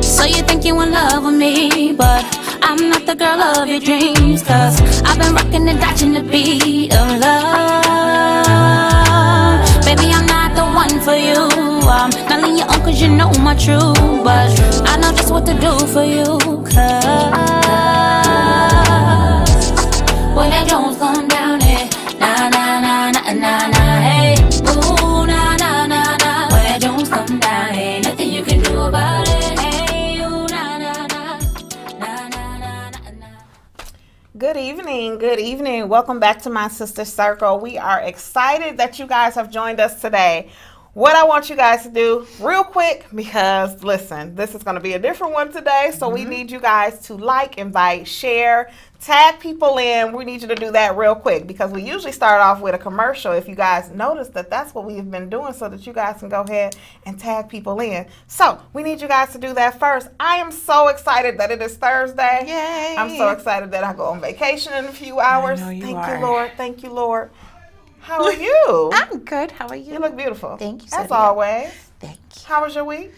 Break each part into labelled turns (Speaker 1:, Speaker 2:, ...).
Speaker 1: So you think you in love with me, but I'm not the girl of your dreams. Cause I've been rocking and dodging the beat of love. Baby, I'm not the one for you. I'm not letting you on cause you know my truth. But I know just what to do for you. Cause when that Jones come down, eh, na na na na na na, hey, ooh, na na na na. When that Jones come down, ain't nothing you can do about it. Hey, ooh, na na na na na na na.
Speaker 2: Good evening. Good evening. Welcome back to my sister circle. We are excited that you guys have joined us today. What I want you guys to do real quick, because listen, this is going to be a different one today. So we need you guys to like, invite, share, tag people in. We need you to do that real quick because we usually start off with a commercial. If you guys notice that that's what we've been doing so that you guys can go ahead and tag people in. So we need you guys to do that first. I am so excited that it is Thursday.
Speaker 3: Yay.
Speaker 2: I'm so excited that I go on vacation in a few hours.
Speaker 3: I know you
Speaker 2: Thank
Speaker 3: are.
Speaker 2: you, Lord. Thank you, Lord. How are you?
Speaker 3: I'm good. How are you?
Speaker 2: You look beautiful.
Speaker 3: Thank you,
Speaker 2: As
Speaker 3: Cynthia.
Speaker 2: always.
Speaker 3: Thank you.
Speaker 2: How was your week?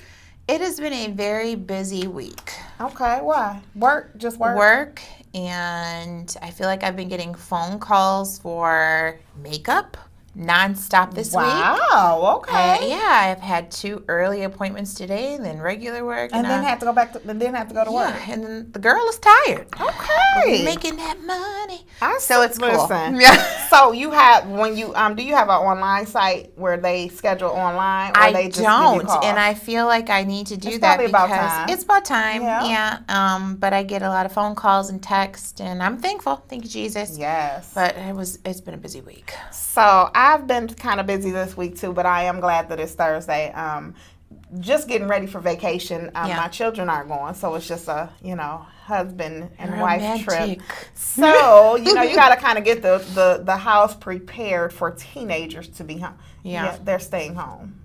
Speaker 3: It has been a very busy week.
Speaker 2: Okay, why? Work? Just work?
Speaker 3: Work, and I feel like I've been getting phone calls for makeup nonstop this week.
Speaker 2: Wow, okay.
Speaker 3: Yeah, I've had 2 early appointments today, and then regular work,
Speaker 2: And then have to go back to, and then have to go to work.
Speaker 3: yeah, and then the girl is tired.
Speaker 2: Okay.
Speaker 3: Making that money.
Speaker 2: So
Speaker 3: it's cool.
Speaker 2: listen.
Speaker 3: Yeah.
Speaker 2: So you have do you have an online site where they schedule online, or they
Speaker 3: I
Speaker 2: just give you
Speaker 3: don't,
Speaker 2: calls?
Speaker 3: and I feel like I need to do
Speaker 2: It's
Speaker 3: that
Speaker 2: probably
Speaker 3: because
Speaker 2: about time.
Speaker 3: it's about time.
Speaker 2: Yeah.
Speaker 3: Yeah. But I get a lot of phone calls and texts, and I'm thankful. Thank you, Jesus.
Speaker 2: Yes.
Speaker 3: But it's been a busy week.
Speaker 2: So I've been kind of busy this week too, but I am glad that it's Thursday. Just getting ready for vacation.
Speaker 3: Yeah.
Speaker 2: My children aren't going, so it's just a husband and wife trip.
Speaker 3: Romantic.
Speaker 2: So you got to kind of get the house prepared for teenagers to be home.
Speaker 3: Yeah.
Speaker 2: They're staying home.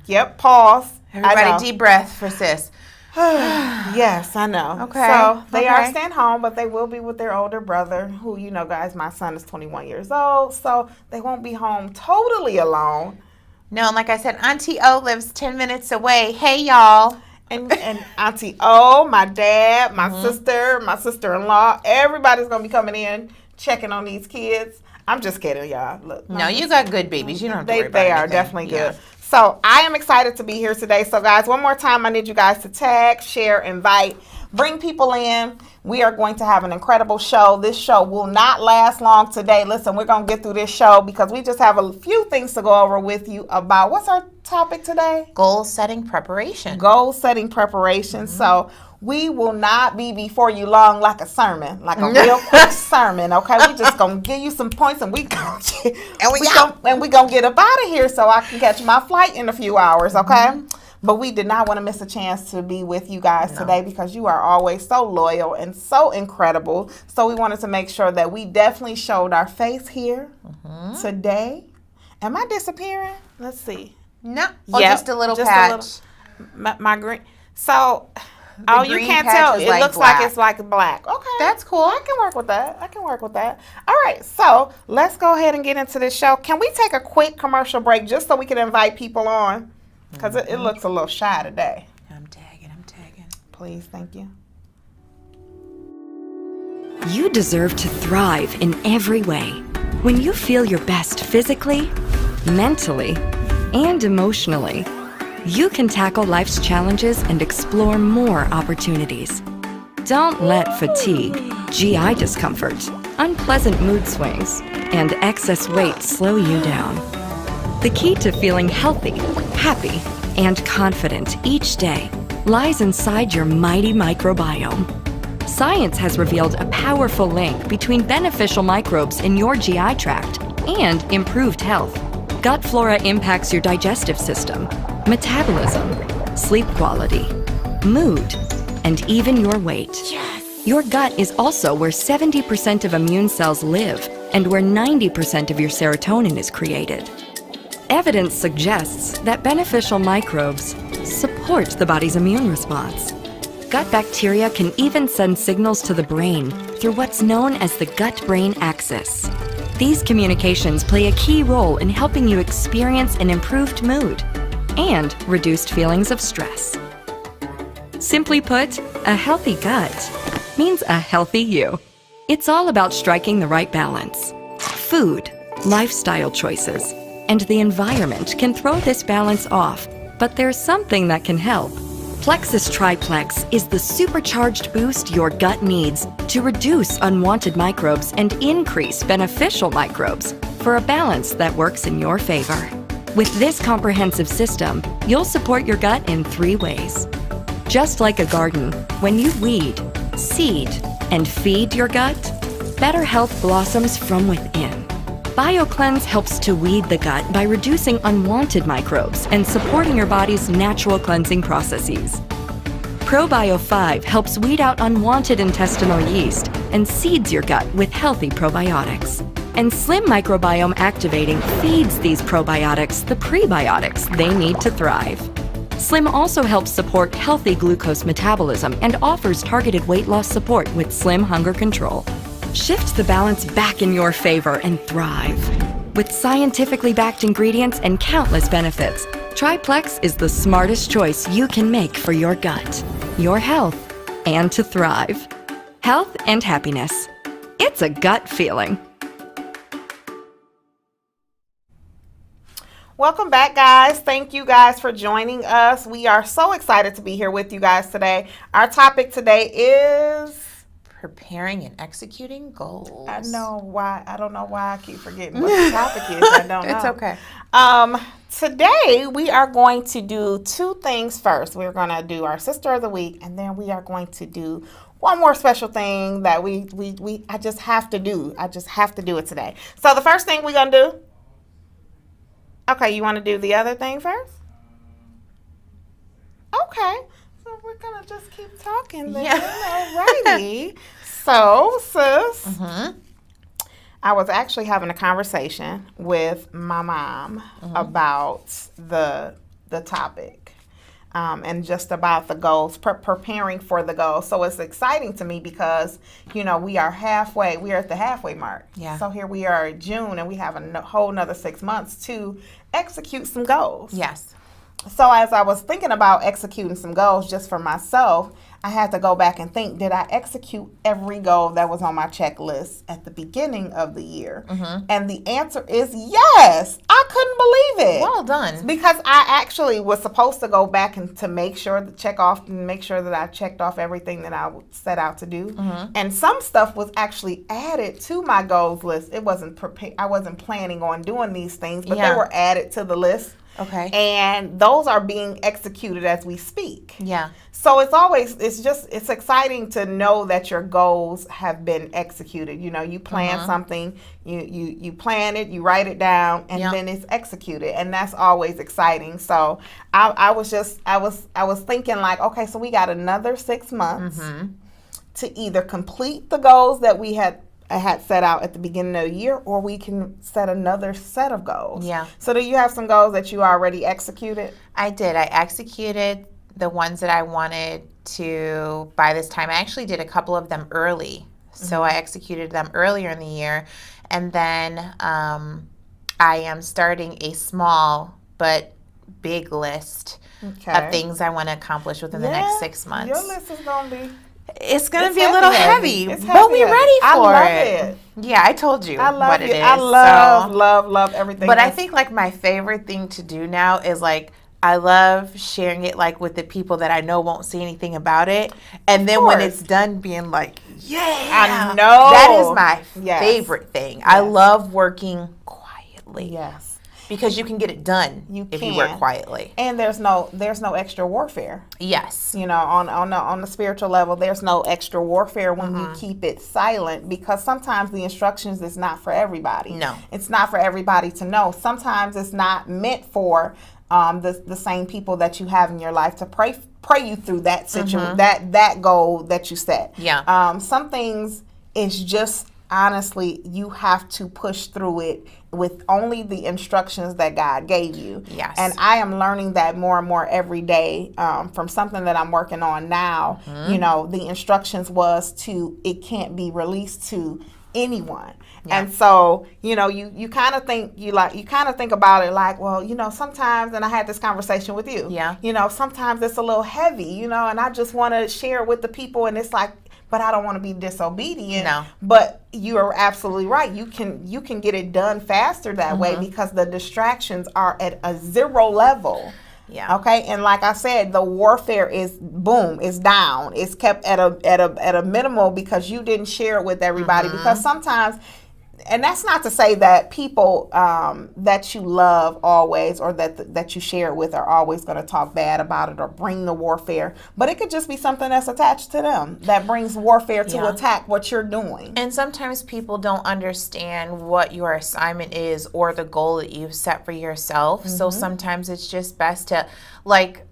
Speaker 2: Yep. Pause. I know.
Speaker 3: Everybody, deep breath for sis.
Speaker 2: Yes, I know.
Speaker 3: Okay,
Speaker 2: So they are
Speaker 3: okay.
Speaker 2: staying home, but they will be with their older brother, who, guys, my son is 21 years old, so they won't be home totally alone.
Speaker 3: No, and like I said, Auntie O lives 10 minutes away. Hey, y'all.
Speaker 2: And Auntie O, my dad, my
Speaker 3: Mm-hmm.
Speaker 2: sister, my sister-in-law, everybody's going to be coming in, checking on these kids. I'm just kidding, y'all. Look,
Speaker 3: No, you got good babies. You don't have to worry about
Speaker 2: They are
Speaker 3: anything.
Speaker 2: definitely
Speaker 3: Yeah.
Speaker 2: good. So I am excited to be here today. So guys, one more time, I need you guys to tag, share, invite, bring people in. We are going to have an incredible show. This show will not last long today. Listen, we're going to get through this show because we just have a few things to go over with you about, what's our topic today?
Speaker 3: Goal setting preparation.
Speaker 2: Goal setting preparation. So we will not be before you long like a sermon, like a real quick sermon. Okay, we just gonna give you some points, and we gonna get up out of here so I can catch my flight in a few hours. Okay, but we did not want to miss a chance to be with you guys today because you are always so loyal and so incredible. So we wanted to make sure that we definitely showed our face here today. Am I disappearing? Let's see.
Speaker 3: No. Or
Speaker 2: Yep,
Speaker 3: just a little
Speaker 2: just
Speaker 3: patch.
Speaker 2: My green. So, you
Speaker 3: green
Speaker 2: can't
Speaker 3: patch
Speaker 2: tell.
Speaker 3: is
Speaker 2: It
Speaker 3: like
Speaker 2: looks
Speaker 3: black.
Speaker 2: like it's like black. Okay.
Speaker 3: That's cool.
Speaker 2: I can work with that. All right. So, let's go ahead and get into this show. Can we take a quick commercial break just so we can invite people on? Because it looks a little shy today.
Speaker 3: I'm tagging.
Speaker 2: Please. Thank you.
Speaker 4: You deserve to thrive in every way. When you feel your best physically, mentally, and emotionally, you can tackle life's challenges and explore more opportunities. Don't let fatigue, GI discomfort, unpleasant mood swings, and excess weight slow you down. The key to feeling healthy, happy, and confident each day lies inside your mighty microbiome. Science has revealed a powerful link between beneficial microbes in your GI tract and improved health. Gut flora impacts your digestive system, metabolism, sleep quality, mood, and even your weight. Yes! Your gut is also where 70% of immune cells live and where 90% of your serotonin is created. Evidence suggests that beneficial microbes support the body's immune response. gut bacteria can even send signals to the brain through what's known as the gut-brain axis. These communications play a key role in helping you experience an improved mood and reduced feelings of stress. Simply put, a healthy gut means a healthy you. It's all about striking the right balance. Food, lifestyle choices, and the environment can throw this balance off, but there's something that can help. Plexus Triplex is the supercharged boost your gut needs to reduce unwanted microbes and increase beneficial microbes for a balance that works in your favor. With this comprehensive system, you'll support your gut in 3 ways. Just like a garden, when you weed, seed, and feed your gut, better health blossoms from within. BioCleanse helps to weed the gut by reducing unwanted microbes and supporting your body's natural cleansing processes. ProBio 5 helps weed out unwanted intestinal yeast and seeds your gut with healthy probiotics. And Slim Microbiome Activating feeds these probiotics the prebiotics they need to thrive. Slim also helps support healthy glucose metabolism and offers targeted weight loss support with Slim Hunger Control. Shift the balance back in your favor and thrive. With scientifically backed ingredients and countless benefits, Triplex is the smartest choice you can make for your gut, your health, and to thrive. Health and happiness. It's a gut feeling.
Speaker 2: Welcome back, guys. Thank you guys for joining us. We are so excited to be here with you guys today. Our topic today is
Speaker 3: Preparing and executing goals.
Speaker 2: I don't know why I keep forgetting what the topic is. I don't know.
Speaker 3: It's okay.
Speaker 2: Today we are going to do 2 things first. We're going to do our Sister of the Week, and then we are going to do one more special thing that I just have to do. I just have to do it today. So the first thing we're going to do. Okay, you want to do the other thing first? Okay. So we're going to just keep talking then. Yeah. Alrighty. So, sis, I was actually having a conversation with my mom about the topic and just about the goals, preparing for the goals. So it's exciting to me because, we are at the halfway mark.
Speaker 3: Yeah.
Speaker 2: So here we are in June and we have a whole nother 6 months to execute some goals.
Speaker 3: Yes.
Speaker 2: So as I was thinking about executing some goals just for myself, I had to go back and think, did I execute every goal that was on my checklist at the beginning of the year? And the answer is yes. I couldn't believe it.
Speaker 3: Well done.
Speaker 2: Because I actually was supposed to go back and to make sure that I checked off everything that I set out to do. And some stuff was actually added to my goals list. It wasn't I wasn't planning on doing these things, but they were added to the list.
Speaker 3: Okay.
Speaker 2: And those are being executed as we speak.
Speaker 3: Yeah.
Speaker 2: So it's exciting to know that your goals have been executed. You plan something, you plan it, you write it down, and then it's executed. And that's always exciting. So I was thinking like, okay, so we got another 6 months to either complete the goals that I had set out at the beginning of the year, or we can set another set of goals.
Speaker 3: Yeah.
Speaker 2: So do you have some goals that you already executed?
Speaker 3: I did. I executed the ones that I wanted to by this time. I actually did a couple of them early. So I executed them earlier in the year. And then I am starting a small but big list of things I want to accomplish within the next 6 months.
Speaker 2: Your list is going to be...
Speaker 3: It's going to be a little heavy,
Speaker 2: but
Speaker 3: we're ready for
Speaker 2: I love it.
Speaker 3: Yeah, I told you what it is.
Speaker 2: I love everything.
Speaker 3: But I think like my favorite thing to do now is like I love sharing it like with the people that I know won't see anything about it. And then when it's done being like, yeah,
Speaker 2: I know.
Speaker 3: That is my favorite thing. Yes. I love working quietly.
Speaker 2: Yes.
Speaker 3: Because you can get it done if you work quietly.
Speaker 2: And there's no extra warfare.
Speaker 3: Yes.
Speaker 2: On the spiritual level, there's no extra warfare when you keep it silent, because sometimes the instructions is not for everybody.
Speaker 3: No.
Speaker 2: It's not for everybody to know. Sometimes it's not meant for the same people that you have in your life to pray you through that situation, that goal that you set.
Speaker 3: Yeah.
Speaker 2: Some things is just honestly you have to push through it with only the instructions that God gave you.
Speaker 3: Yes.
Speaker 2: And I am learning that more and more every day from something that I'm working on now. You know, the instructions was it can't be released to anyone. Yeah. And so, you know, you kind of think about it like, well, you know, sometimes, and I had this conversation with you. Yeah. You know, sometimes it's a little heavy, you know, and I just want to share it with the people, and it's like, but I don't want to be disobedient. No. But you are absolutely right. You can get it done faster that way because the distractions are at a zero level. Yeah. Okay. And like I said, the warfare is down. It's kept at a minimal because you didn't share it with everybody. Because sometimes, and that's not to say that people that you love always, or that you share it with, are always going to talk bad about it or bring the warfare. But it could just be something that's attached to them that brings warfare to attack what you're doing.
Speaker 3: And sometimes people don't understand what your assignment is or the goal that you've set for yourself. So sometimes it's just best to, like,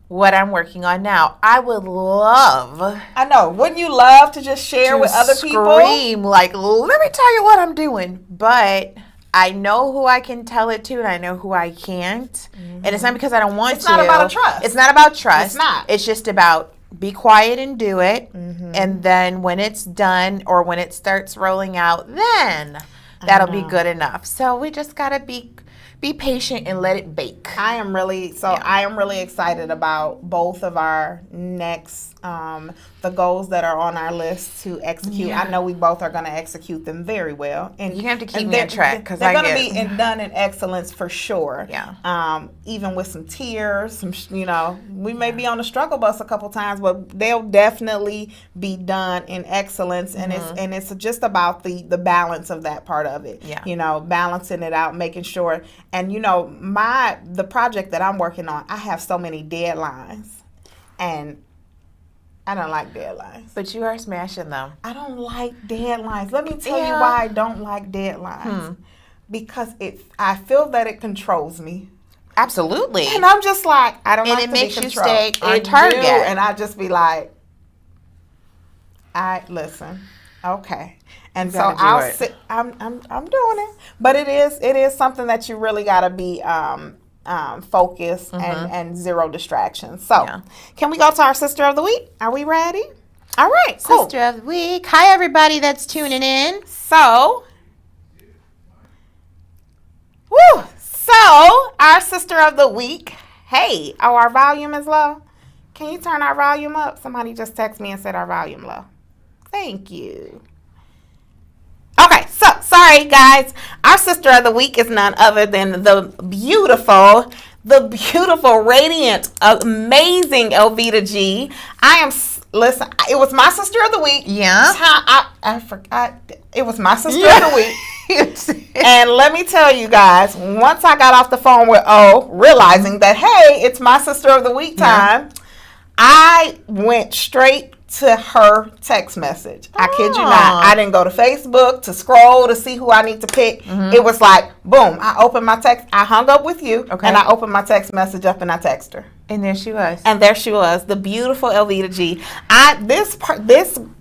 Speaker 3: what I'm working on now. I would love.
Speaker 2: I know. Wouldn't you love to just share with other people?
Speaker 3: Scream like, let me tell you what I'm doing. But I know who I can tell it to, and I know who I can't. And it's not because I don't want to.
Speaker 2: It's not about trust.
Speaker 3: It's not about trust.
Speaker 2: It's not.
Speaker 3: It's just about be quiet and do it. And then when it's done, or when it starts rolling out, then that'll be good enough. So we just got to be patient and let it bake.
Speaker 2: I am really excited about both of our next the goals that are on our list to execute. I know we both are going to execute them very well, and
Speaker 3: you have to keep me on track because
Speaker 2: they're going to be done in excellence for sure.
Speaker 3: Yeah.
Speaker 2: Even with some tears, we may be on the struggle bus a couple times, but they'll definitely be done in excellence. And it's just about the balance of that part of it. Yeah. Balancing it out, making sure. And the project that I'm working on, I have so many deadlines, and I don't like deadlines.
Speaker 3: But you are smashing them.
Speaker 2: I don't like deadlines. Let me tell you why I don't like deadlines. Because I feel that it controls me.
Speaker 3: Absolutely.
Speaker 2: And I'm just like, I don't like to be
Speaker 3: controlled. And it makes you stay
Speaker 2: on
Speaker 3: target.
Speaker 2: And I just be like, listen, okay. And so I'll sit. I'm doing it. But it is something that you really got to be focused and zero distractions. So, Can we go to our Sister of the Week? Are we ready? All right, cool.
Speaker 3: Sister of the Week. Hi, everybody that's tuning in.
Speaker 2: So, our Sister of the Week. Hey, our volume is low. Can you turn our volume up? Somebody just texted me and said our volume low. Thank you. Okay, so sorry guys. Our Sister of the Week is none other than the beautiful, radiant, amazing Elvita G. Listen, it was my Sister of the Week.
Speaker 3: Yeah.
Speaker 2: I forgot. It was my Sister of the Week. And let me tell you guys, once I got off the phone with realizing that, hey, it's my Sister of the Week time, I went straight to her text message. I kid you not. I didn't go to Facebook to scroll to see who I need to pick. It was like, boom, I opened my text. I hung up with you, and I opened my text message up, and I text her.
Speaker 3: And there she was.
Speaker 2: The beautiful Elvita G.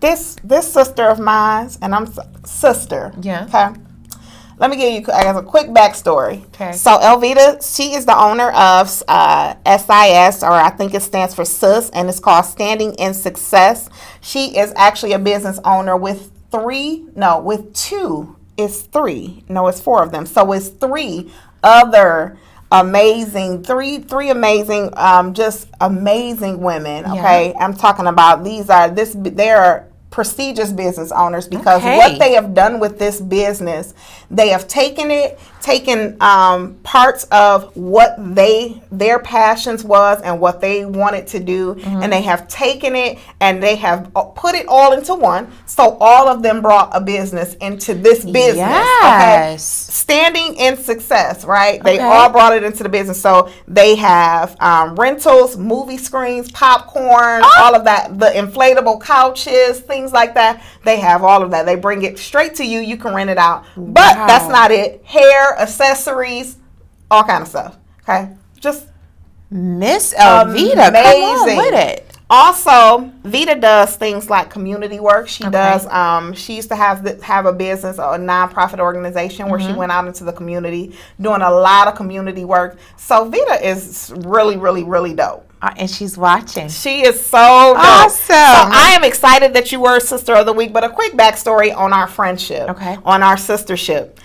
Speaker 2: This sister of mine, and I'm sister.
Speaker 3: Yeah.
Speaker 2: Okay. Let me give you a quick backstory.
Speaker 3: Okay.
Speaker 2: So Elvita, she is the owner of SIS, or I think it stands for SIS, and it's called Standing in Success. She is actually a business owner with three other amazing, three amazing, just amazing women. Okay. Yeah. I'm talking about they're prestigious business owners because what they have done with this business, they have taken parts of what their passions was and what they wanted to do, and they have taken it and they have put it all into one. So all of them brought a business into this business.
Speaker 3: Yes.
Speaker 2: Okay? Standing in Success, right? They all brought it into the business. So they have rentals, movie screens, popcorn, all of that, the inflatable couches, things like that. They have all of that. They bring it straight to you. You can rent it out. But that's not it. Hair, accessories, all kind of stuff. Okay, just
Speaker 3: Miss Elvita, come on with it.
Speaker 2: Also, Vita does things like community work. She does. She used to have a business, a nonprofit organization where she went out into the community doing a lot of community work. So Vita is really, really, really dope.
Speaker 3: And she's watching.
Speaker 2: She is so dope.
Speaker 3: Awesome.
Speaker 2: So I am excited that you were Sister of the Week. But a quick backstory on our friendship, on our sistership.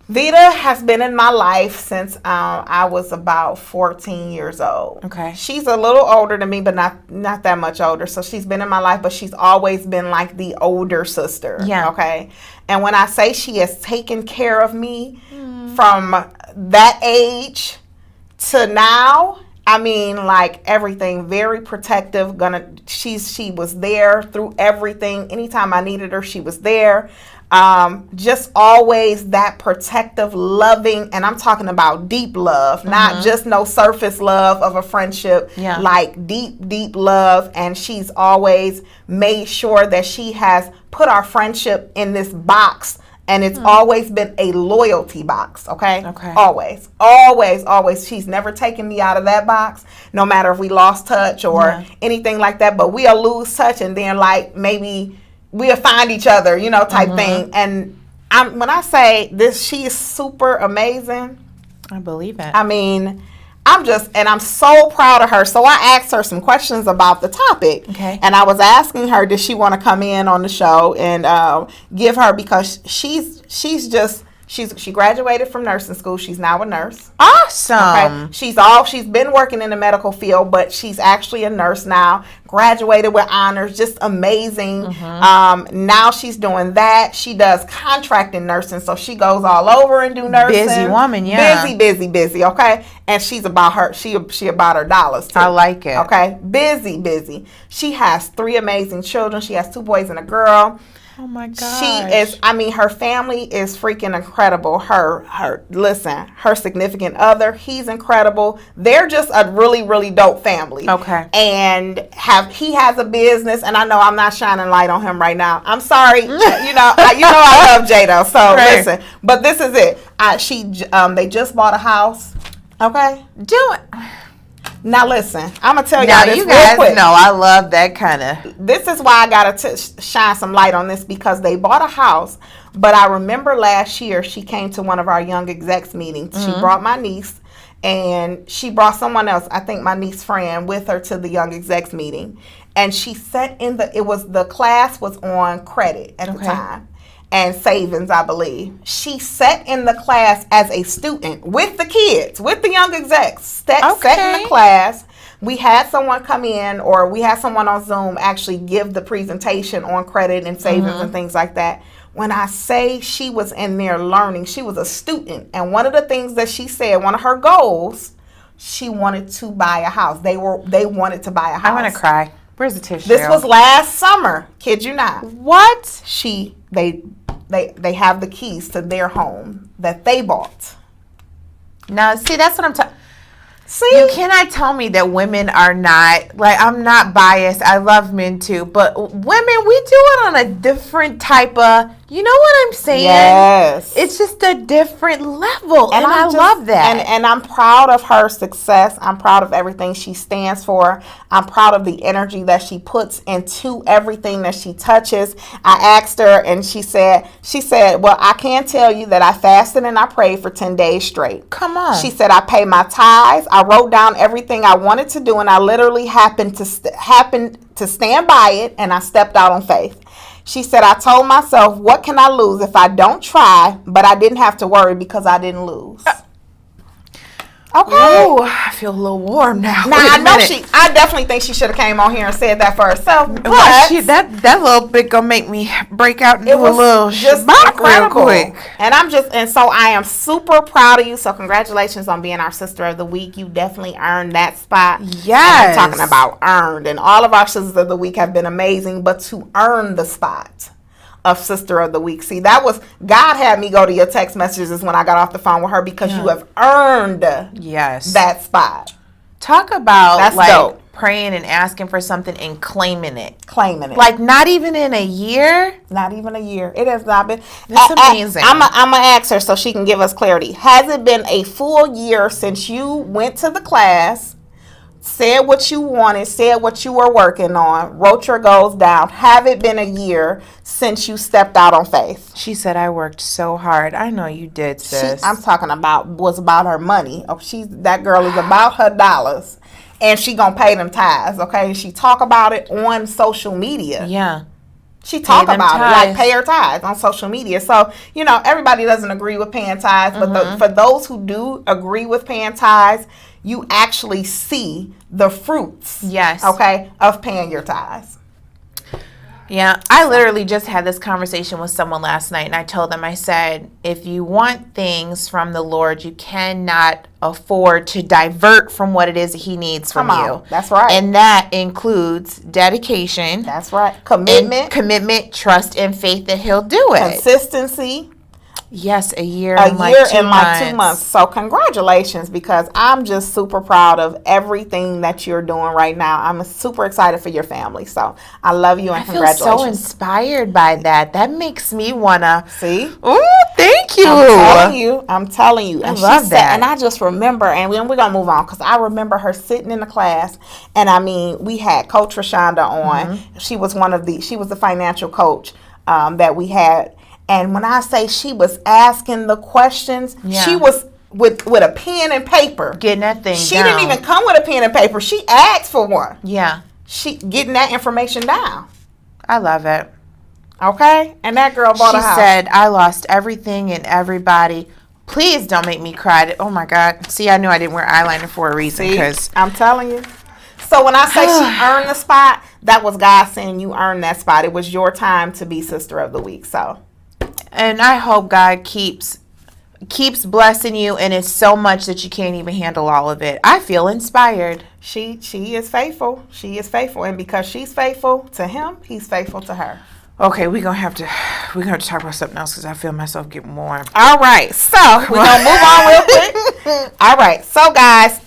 Speaker 2: Vita has been in my life since I was about 14 years old.
Speaker 3: Okay.
Speaker 2: She's a little older than me, but not that much older. So she's been in my life, but she's always been like the older sister.
Speaker 3: Yeah.
Speaker 2: Okay. And when I say she has taken care of me from that age to now, I mean, like everything, very protective. She was there through everything. Anytime I needed her, she was there. Just always that protective, loving, and I'm talking about deep love, not just no surface love of a friendship, like deep, deep love. And she's always made sure that she has put our friendship in this box. And it's always been a loyalty box, okay? Always, always, always. She's never taken me out of that box, no matter if we lost touch or anything like that. But we'll lose touch and then, like, maybe we'll find each other, you know, type thing. And when I say this, she is super amazing.
Speaker 3: I believe it.
Speaker 2: I mean, I'm so proud of her. So I asked her some questions about the topic.
Speaker 3: Okay.
Speaker 2: And I was asking her, did she want to come in on the show and give her, because she graduated from nursing school. She's now a nurse.
Speaker 3: Awesome.
Speaker 2: Okay. She's been working in the medical field, but she's actually a nurse now. Graduated with honors, just amazing. Now she's doing that. She does contracting nursing, so she goes all over and do nursing.
Speaker 3: Busy woman, yeah.
Speaker 2: Busy. Okay, and she's about her. She about her dollars too.
Speaker 3: I like it.
Speaker 2: Okay, busy. She has 3 amazing children. She has 2 boys and a girl.
Speaker 3: Oh my gosh.
Speaker 2: She is, I mean, her family is freaking incredible. Her significant other, he's incredible. They're just a really, really dope family.
Speaker 3: Okay.
Speaker 2: And he has a business, and I know I'm not shining light on him right now. I'm sorry. you know I love Jado. So listen, but this is it. They just bought a house. Okay.
Speaker 3: Do it.
Speaker 2: Now listen, I'm gonna tell y'all
Speaker 3: Now
Speaker 2: this
Speaker 3: you
Speaker 2: real
Speaker 3: guys
Speaker 2: quick.
Speaker 3: know I love that kind of.
Speaker 2: This is why I gotta shine some light on this, because they bought a house. But I remember last year she came to one of our young execs meetings. She brought my niece, and she brought someone else, I think my niece's friend, with her to the young execs meeting. And she sat in the class was on credit at the time. And savings, I believe. She sat in the class as a student with the kids, with the young execs. Sat in the class. We had someone come in, or we had someone on Zoom actually give the presentation on credit and savings and things like that. When I say she was in there learning, she was a student. And one of the things that she said, one of her goals, she wanted to buy a house. They wanted to buy a house.
Speaker 3: I'm going to cry. Where's the tissue?
Speaker 2: This was last summer. Kid you not.
Speaker 3: What?
Speaker 2: They have the keys to their home that they bought.
Speaker 3: Now, see, that's what I'm talking.
Speaker 2: See,
Speaker 3: you cannot tell me that women are not, like, I'm not biased. I love men too, but women, we do it on a different type of, you know what I'm saying?
Speaker 2: Yes.
Speaker 3: It's just a different level, and I love that.
Speaker 2: And I'm proud of her success. I'm proud of everything she stands for. I'm proud of the energy that she puts into everything that she touches. I asked her, and she said, well, I can tell you that I fasted and I prayed for 10 days straight.
Speaker 3: Come on.
Speaker 2: She said, I pay my tithes. I wrote down everything I wanted to do, and I literally happened to stand by it, and I stepped out on faith. She said, I told myself, what can I lose if I don't try? But I didn't have to worry because I didn't lose. Okay.
Speaker 3: Oh, I feel a little warm now.
Speaker 2: Now, I definitely think she should have came on here and said that for herself. But
Speaker 3: that little bit gonna make me break out and do a little shabbat real quick.
Speaker 2: And so I am super proud of you. So congratulations on being our Sister of the Week. You definitely earned that spot.
Speaker 3: Yes.
Speaker 2: And I'm talking about earned. And all of our Sisters of the Week have been amazing, but to earn the spot of Sister of the Week. See, that was, God had me go to your text messages when I got off the phone with her, because you have earned that spot.
Speaker 3: Talk about
Speaker 2: that's dope.
Speaker 3: Praying and asking for something and claiming it.
Speaker 2: Like
Speaker 3: not even in a year?
Speaker 2: Not even a year. It has not been.
Speaker 3: That's amazing.
Speaker 2: I'm going to ask her so she can give us clarity. Has it been a full year since you went to the class said what you wanted, said what you were working on, wrote your goals down. Have it been a year since you stepped out on faith?
Speaker 3: She said, I worked so hard. I know you did, sis.
Speaker 2: I'm talking about her money. Oh, that girl is about her dollars, and she gonna pay them tithes. Okay, she talk about it on social media.
Speaker 3: Yeah.
Speaker 2: She talk about it, like pay her tithes on social media. So, everybody doesn't agree with paying tithes, but for those who do agree with paying tithes, you actually see the fruits,
Speaker 3: yes,
Speaker 2: okay, of paying your tithes.
Speaker 3: Yeah, I literally just had this conversation with someone last night, and I told them, I said, if you want things from the Lord, you cannot afford to divert from what it is that he needs from you.
Speaker 2: That's right.
Speaker 3: And that includes dedication.
Speaker 2: That's right. Commitment,
Speaker 3: trust, and faith that he'll do it.
Speaker 2: Consistency.
Speaker 3: Yes, a year
Speaker 2: and
Speaker 3: like 2
Speaker 2: months. So congratulations, because I'm just super proud of everything that you're doing right now. I'm super excited for your family. So I love you and congratulations.
Speaker 3: I feel so inspired by that. That makes me wanna
Speaker 2: see.
Speaker 3: Oh, thank you.
Speaker 2: I'm telling you. And
Speaker 3: I love that.
Speaker 2: And I just remember, and we're gonna move on, because I remember her sitting in the class, and we had Coach Rashonda on. She was she was the financial coach that we had. And when I say she was asking the questions, she was with a pen and paper.
Speaker 3: Getting that thing
Speaker 2: She
Speaker 3: down.
Speaker 2: didn't even come with a pen and paper. She asked for one.
Speaker 3: Yeah.
Speaker 2: She getting that information down.
Speaker 3: I love it.
Speaker 2: Okay? And that girl bought a house.
Speaker 3: She said, I lost everything and everybody. Please don't make me cry. Oh, my God. See, I knew I didn't wear eyeliner for a reason.
Speaker 2: See, I'm telling you. So when I say she earned the spot, that was God saying you earned that spot. It was your time to be Sister of the Week. So.
Speaker 3: And I hope God keeps blessing you, and it's so much that you can't even handle all of it. I feel inspired.
Speaker 2: She is faithful. She is faithful, and because she's faithful to him, he's faithful to her.
Speaker 3: Okay, we're gonna have to talk about something else, because I feel myself getting warm.
Speaker 2: All right, so we're gonna move on real quick. All right, so guys,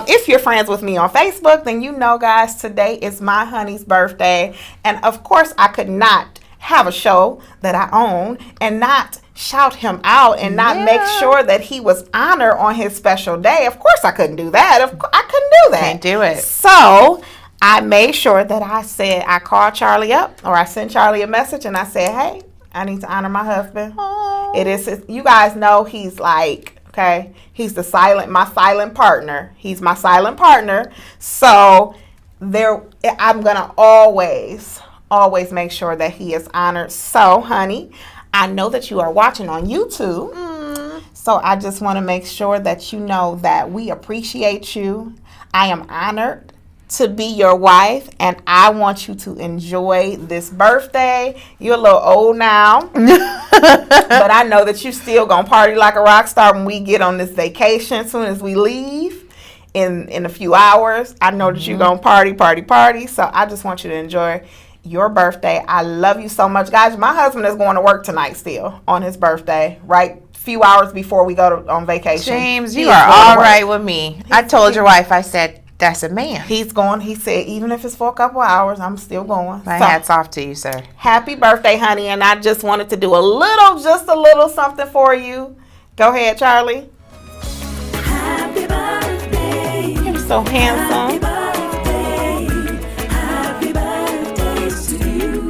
Speaker 2: if you're friends with me on Facebook, then you know, guys, today is my honey's birthday, and of course, I could not have a show that I own and not shout him out and not make sure that he was honored on his special day. Of course, I couldn't do that. I couldn't do that.
Speaker 3: Can't do it.
Speaker 2: So I made sure that I called Charlie up, or I sent Charlie a message, and I said, hey, I need to honor my husband. Aww. You guys know he's like, okay, he's my silent partner. He's my silent partner. So I'm going to always make sure that he is honored. So, honey, I know that you are watching on YouTube. So I just want to make sure that you know that we appreciate you. I am honored to be your wife, and I want you to enjoy this birthday. You're a little old now, but I know that you still gonna party like a rock star when we get on this vacation. As soon as we leave in a few hours, I know that you're gonna party. So I just want you to enjoy your birthday. I love you so much, guys. My husband is going to work tonight still on his birthday, right? Few hours before we go on vacation.
Speaker 3: James, you are all right with me. I told your wife, I said, that's a man.
Speaker 2: He's going. He said, even if it's for a couple hours, I'm still going.
Speaker 3: My hat's off to you, sir.
Speaker 2: Happy birthday, honey. And I just wanted to do just a little something for you. Go ahead, Charlie.
Speaker 1: Happy birthday.
Speaker 2: You're so handsome.
Speaker 1: Happy birthday to you.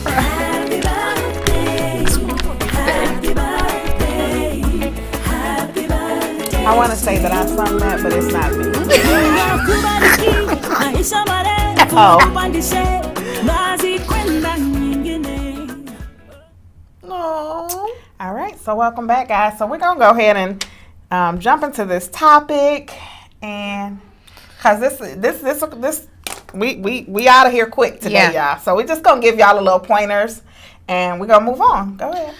Speaker 1: Happy birthday. Happy birthday. Happy birthday.
Speaker 2: I want to say that I sung that, but it's not me.
Speaker 3: Oh.
Speaker 2: All right, so welcome back, guys. So we're gonna go ahead and jump into this topic, and because this we out of here quick today, y'all. So we're just gonna give y'all a little pointers, and we're gonna move on. Go ahead.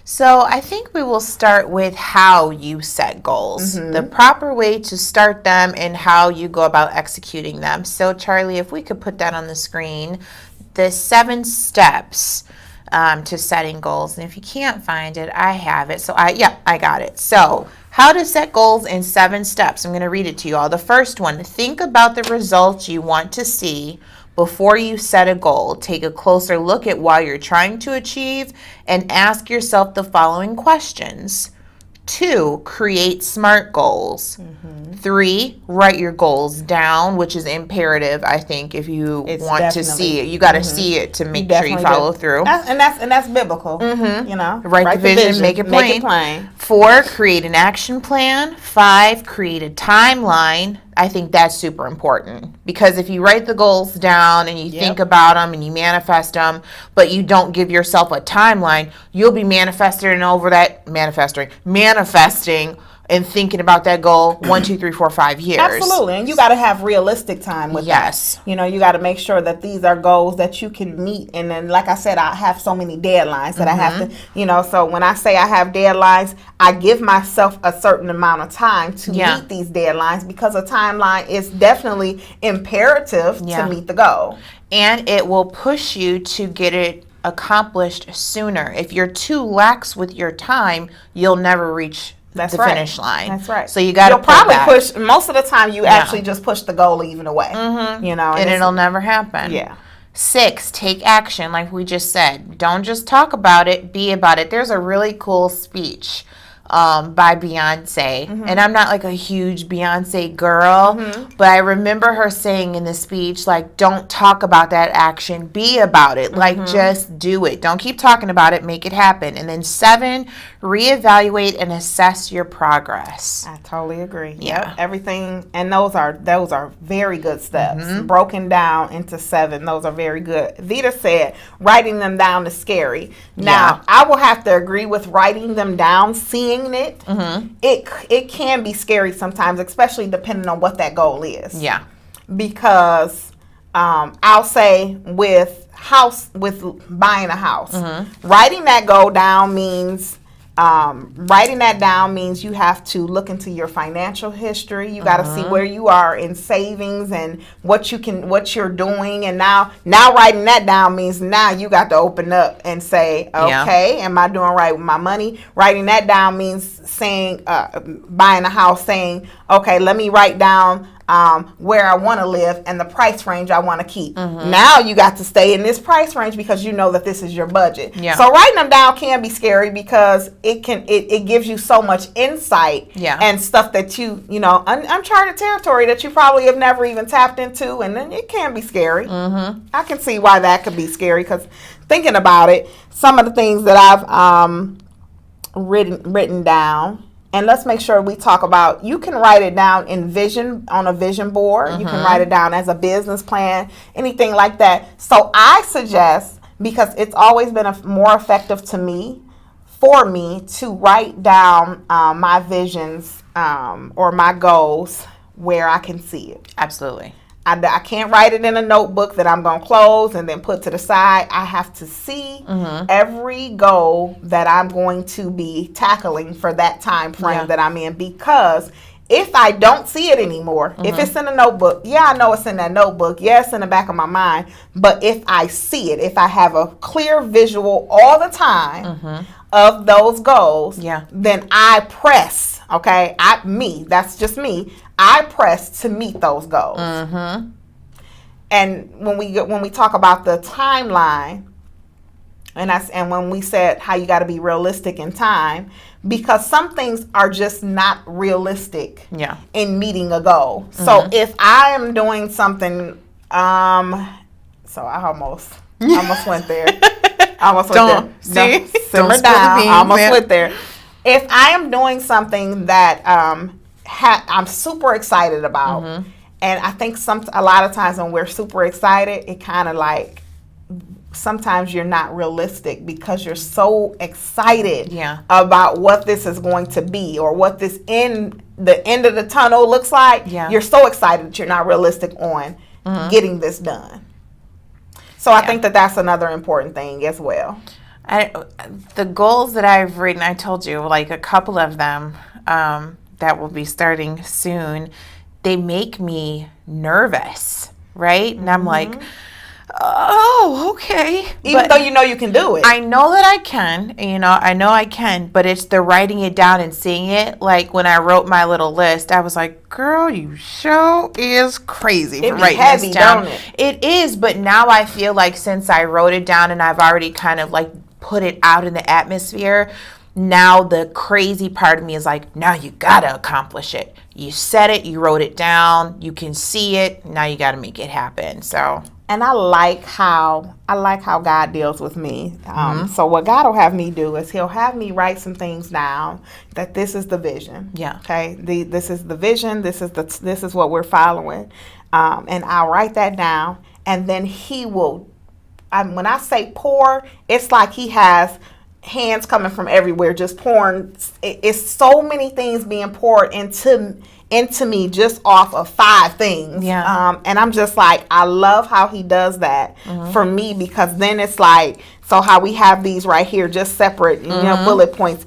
Speaker 3: So I think we will start with how you set goals, the proper way to start them, and how you go about executing them. So Charlie, if we could put that on the screen, the 7 steps to setting goals. And if you can't find it, I have it. So I got it. So how to set goals in 7 steps. I'm going to read it to you all. The first one, think about the results you want to see before you set a goal. Take a closer look at what you're trying to achieve and ask yourself the following questions. 2, create SMART goals. 3, write your goals down, which is imperative, I think, if you want to see it. You got to see it to make sure you follow through.
Speaker 2: And that's biblical. You know,
Speaker 3: Write the vision, make it plain. 4, create an action plan. 5, create a timeline. I think that's super important, because if you write the goals down and you think about them and you manifest them, but you don't give yourself a timeline, you'll be manifesting and thinking about that goal 1, 2, 3, 4, 5 years.
Speaker 2: Absolutely. And you got to have realistic time with that. You know, you got to make sure that these are goals that you can meet. And then, like I said, I have so many deadlines that I have to, you know, so when I say I have deadlines, I give myself a certain amount of time to meet these deadlines, because a timeline is definitely imperative to meet the goal.
Speaker 3: And it will push you to get it accomplished sooner. If you're too lax with your time, you'll never reach the finish line.
Speaker 2: That's right.
Speaker 3: So you got to
Speaker 2: probably push, most of the time you actually just push the goal even away. You know,
Speaker 3: and it'll never happen. 6, take action, like we just said. Don't just talk about it, be about it. There's a really cool speech by Beyonce, and I'm not like a huge Beyonce girl, but I remember her saying in the speech, like, don't talk about that action, be about it. Like, just do it. Don't keep talking about it, make it happen. And then 7, reevaluate and assess your progress.
Speaker 2: I totally agree. Everything, and those are very good steps, broken down into 7. Those are very good. Vita said writing them down is scary. Now, I will have to agree with writing them down, seeing it. It can be scary sometimes, especially depending on what that goal is. Because I'll say with buying a house, writing that goal down means you have to look into your financial history. You got to see where you are in savings and what you're doing. And now writing that down means now you got to open up and say, okay, am I doing right with my money? Writing that down means saying, buying a house, saying, okay, let me write down where I want to live and the price range I want to keep. Now you got to stay in this price range because you know that this is your budget. So writing them down can be scary, because it gives you so much insight and stuff that you know, uncharted territory that you probably have never even tapped into, and then it can be scary. I can see why that could be scary, because thinking about it, some of the things that I've written down. And let's make sure we talk about, you can write it down on a vision board. You can write it down as a business plan, anything like that. So I suggest, because it's always been more effective for me to write down my visions or my goals where I can see it.
Speaker 3: Absolutely.
Speaker 2: I can't write it in a notebook that I'm going to close and then put to the side. I have to see every goal that I'm going to be tackling for that time frame that I'm in, because if I don't see it anymore, if it's in a notebook, I know it's in that notebook. It's in the back of my mind. But if I see it, if I have a clear visual all the time of those goals, then I press. Okay, that's just me. I press to meet those goals. And when we talk about the timeline, and when we said how you got to be realistic in time, because some things are just not realistic in meeting a goal. So if I am doing something, so I almost went there. Simmer down. I almost went there. If I am doing something that I'm super excited about, and I think a lot of times when we're super excited, it kind of like, sometimes you're not realistic because you're so excited about what this is going to be, or what the end of the tunnel looks like. You're so excited that you're not realistic on getting this done. So I think that's another important thing as well.
Speaker 3: The goals that I've written, I told you, like a couple of them that will be starting soon, they make me nervous, right? And I'm like, oh, okay.
Speaker 2: Even though you know you can do it.
Speaker 3: I know that I can, I know I can, but it's the writing it down and seeing it. Like when I wrote my little list, I was like, girl, you sure is crazy for writing this down. It is, but now I feel like since I wrote it down and I've already kind of like put it out in the atmosphere, now the crazy part of me is like, now you gotta accomplish it. You said it, you wrote it down, you can see it, now you gotta make it happen. So,
Speaker 2: and I like how God deals with me. So what God will have me do is He'll have me write some things down that this is the vision.
Speaker 3: Yeah.
Speaker 2: Okay. This is the vision. This is what we're following, and I'll write that down, and then He will. When I say pour, it's like He has hands coming from everywhere, just pouring. It's so many things being poured into me just off of 5 things.
Speaker 3: Yeah.
Speaker 2: And I'm just like, I love how He does that for me, because then it's like, so how we have these right here, just separate, bullet points.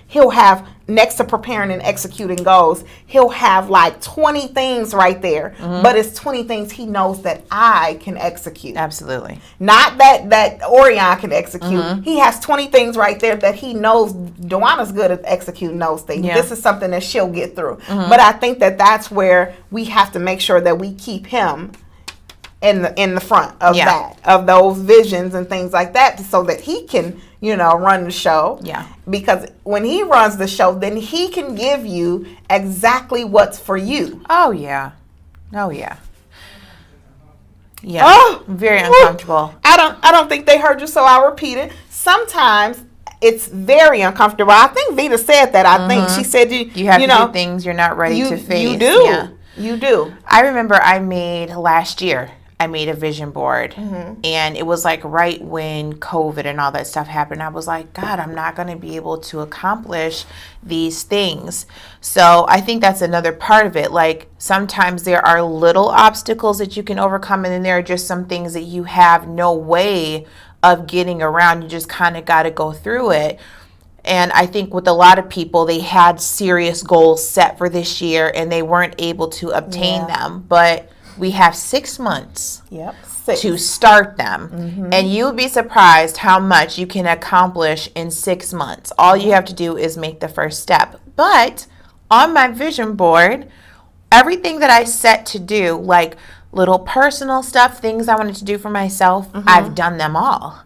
Speaker 2: He'll have, next to preparing and executing goals, He'll have like 20 things right there, but it's 20 things He knows that I can execute.
Speaker 3: absolutely.
Speaker 2: Not that Orion can execute. He has 20 things right there that he knows Dewana's good at executing those things.
Speaker 3: Yeah.
Speaker 2: This is something that she'll get through. But I think that that's where we have to make sure that we keep him in the front of of those visions and things like that, so that he can, run the show.
Speaker 3: Yeah.
Speaker 2: Because when he runs the show, then he can give you exactly what's for you.
Speaker 3: Oh, yeah. Oh, yeah. Yeah.
Speaker 2: Oh,
Speaker 3: very uncomfortable.
Speaker 2: I don't think they heard you, so I'll repeat it. Sometimes it's very uncomfortable. I think Vita said that. I think she said
Speaker 3: You have to do things you're not ready to face.
Speaker 2: You do.
Speaker 3: Yeah.
Speaker 2: You do.
Speaker 3: I remember last year, I made a vision board, and it was like right when COVID and all that stuff happened. I was like, God, I'm not going to be able to accomplish these things. So I think that's another part of it. Like, sometimes there are little obstacles that you can overcome, and then there are just some things that you have no way of getting around. You just kind of got to go through it. And I think with a lot of people, they had serious goals set for this year and they weren't able to obtain them. But we have 6 months to start them. And you'll be surprised how much you can accomplish in 6 months. All you have to do is make the first step. But on my vision board, everything that I set to do, like little personal stuff, things I wanted to do for myself, I've done them all.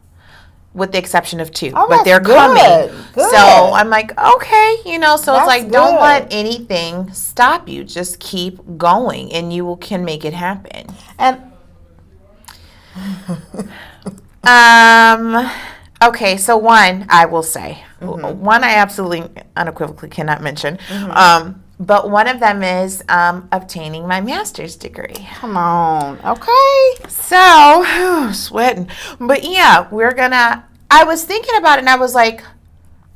Speaker 3: With the exception of 2, but they're coming.
Speaker 2: Good.
Speaker 3: So I'm like, okay, so it's like, don't let anything stop you. Just keep going, and you can make it happen.
Speaker 2: And
Speaker 3: okay, so one, I will say, one I absolutely unequivocally cannot mention. But one of them is obtaining my master's degree.
Speaker 2: Come on. Okay.
Speaker 3: So, sweating. But yeah, I was thinking about it and I was like,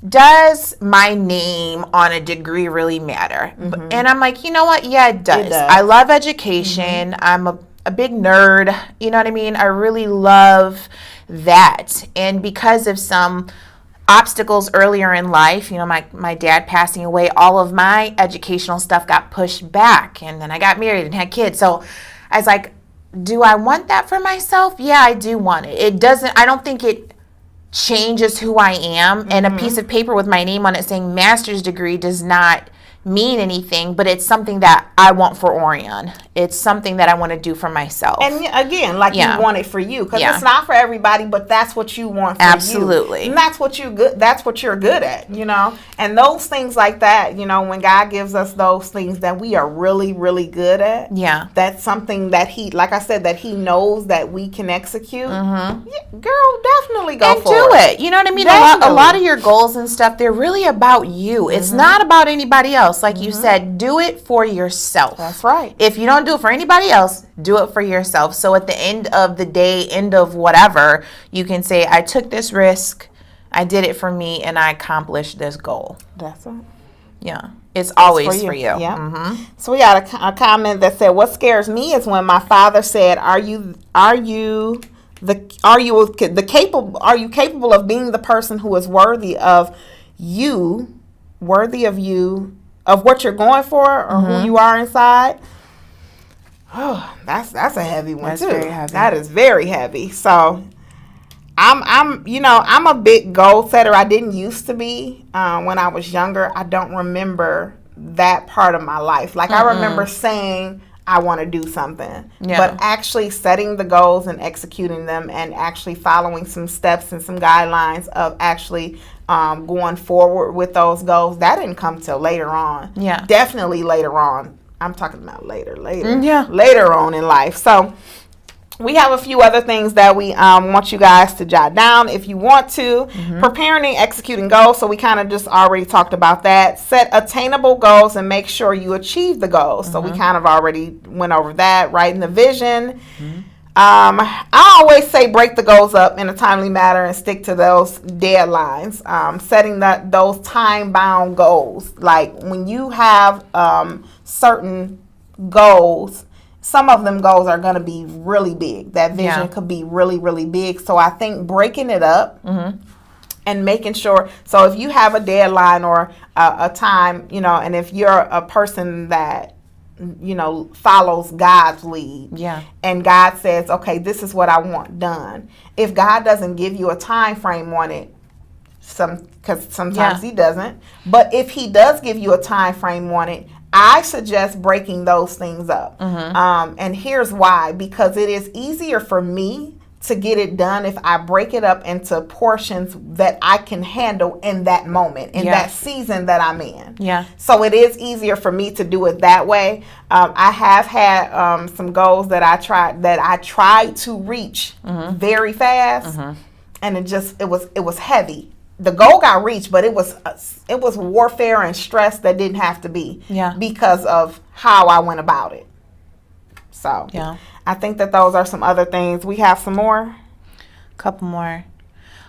Speaker 3: does my name on a degree really matter? And I'm like, you know what? Yeah, it does. I love education. I'm a big nerd. You know what I mean? I really love that. And because of some obstacles earlier in life, my dad passing away, all of my educational stuff got pushed back, and then I got married and had kids. So I was like, do I want that for myself? Yeah, I do want it. I don't think it changes who I am, and a piece of paper with my name on it saying master's degree does not mean anything, but it's something that I want for Orion. It's something that I want to do for myself.
Speaker 2: And again, like you want it for you, because it's not for everybody, but that's what you want for
Speaker 3: Absolutely.
Speaker 2: you. And that's what you're good at, And those things like that, when God gives us those things that we are really, really good at, that's something that He, like I said, that He knows that we can execute. Girl, definitely go for it.
Speaker 3: And do it. You know what I mean? A lot of your goals and stuff, they're really about you. It's not about anybody else. Like you said, do it for yourself.
Speaker 2: That's right.
Speaker 3: If you don't do it for anybody else, do it for yourself. So at the end of the day, end of whatever, you can say, I took this risk, I did it for me, and I accomplished this goal.
Speaker 2: That's right.
Speaker 3: Yeah. It's always for you.
Speaker 2: Yeah. So we got a comment that said, what scares me is when my father said, are you capable of being the person who is worthy of what you're going for or who you are inside? Oh, that's a heavy one.
Speaker 3: That's
Speaker 2: too.
Speaker 3: very heavy.
Speaker 2: That is very heavy. So I'm a big goal setter. I didn't used to be when I was younger. I don't remember that part of my life. Like I remember saying I want to do something.
Speaker 3: Yeah.
Speaker 2: But actually setting the goals and executing them and actually following some steps and some guidelines of actually going forward with those goals, that didn't come till later on.
Speaker 3: Yeah.
Speaker 2: Definitely later on. I'm talking about later.
Speaker 3: Yeah.
Speaker 2: Later on in life. So we have a few other things that we want you guys to jot down if you want to. Preparing and executing goals. So we kind of just already talked about that. Set attainable goals and make sure you achieve the goals. So we kind of already went over that. Writing the vision. I always say break the goals up in a timely manner and stick to those deadlines. Setting those time-bound goals. Like when you have certain goals, some of them goals are going to be really big. That vision could be really, really big. So I think breaking it up and making sure. So if you have a deadline or a time, and if you're a person that, follows God's lead.
Speaker 3: Yeah.
Speaker 2: And God says, okay, this is what I want done. If God doesn't give you a time frame on it, because sometimes he doesn't. But if he does give you a time frame on it, I suggest breaking those things up. And here's why. Because it is easier for me to get it done if I break it up into portions that I can handle in that moment, in that season that I'm in.
Speaker 3: Yeah.
Speaker 2: So it is easier for me to do it that way. I have had some goals that I tried to reach very fast, and it was heavy. The goal got reached, but it was warfare and stress that didn't have to be because of how I went about it. So I think that those are some other things. We have some more.
Speaker 3: Couple more.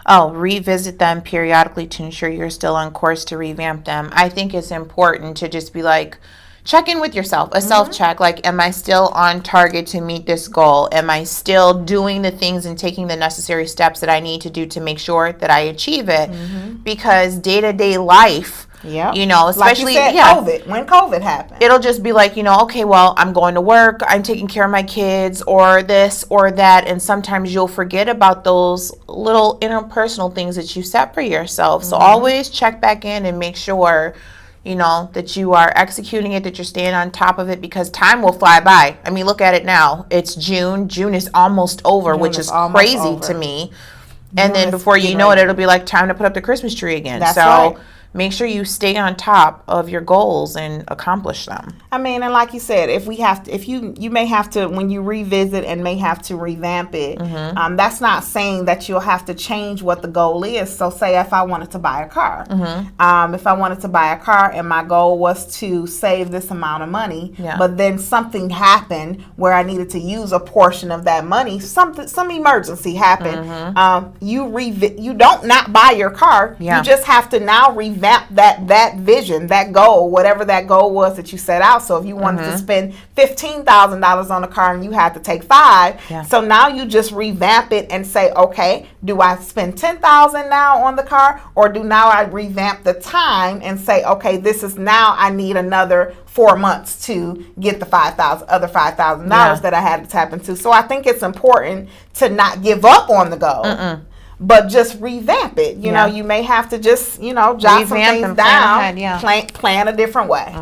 Speaker 3: Oh, revisit them periodically to ensure you're still on course to revamp them. I think it's important to just be like, check in with yourself, a self-check. Like, am I still on target to meet this goal? Am I still doing the things and taking the necessary steps that I need to do to make sure that I achieve it? Because day-to-day life, especially
Speaker 2: like you said, COVID, when COVID happened,
Speaker 3: it'll just be like, okay, well, I'm going to work, I'm taking care of my kids, or this or that, and sometimes you'll forget about those little interpersonal things that you set for yourself. So always check back in and make sure that you are executing it, that you're staying on top of it, because time will fly by. I mean, look at it now. It's June. June is almost over, which is crazy to me. And then before you know it, it'll be like time to put up the Christmas tree again.
Speaker 2: That's right.
Speaker 3: Make sure you stay on top of your goals and accomplish them.
Speaker 2: I mean, and like you said, if you may have to, when you revisit and may have to revamp it, that's not saying that you'll have to change what the goal is. So say if I wanted to buy a car, if I wanted to buy a car and my goal was to save this amount of money, but then something happened where I needed to use a portion of that money, some emergency happened, you don't not buy your car, you just have to now revamp that vision, that goal, whatever that goal was that you set out. So if you wanted to spend $15,000 on a car and you had to take $5,000, so now you just revamp it and say, okay, do I spend $10,000 now on the car, or do now I revamp the time and say, okay, this is now I need another 4 months to get the other $5,000 that I had to tap into. So I think it's important to not give up on the goal. But just revamp it. You may have to just, jot some things down, plan a different way.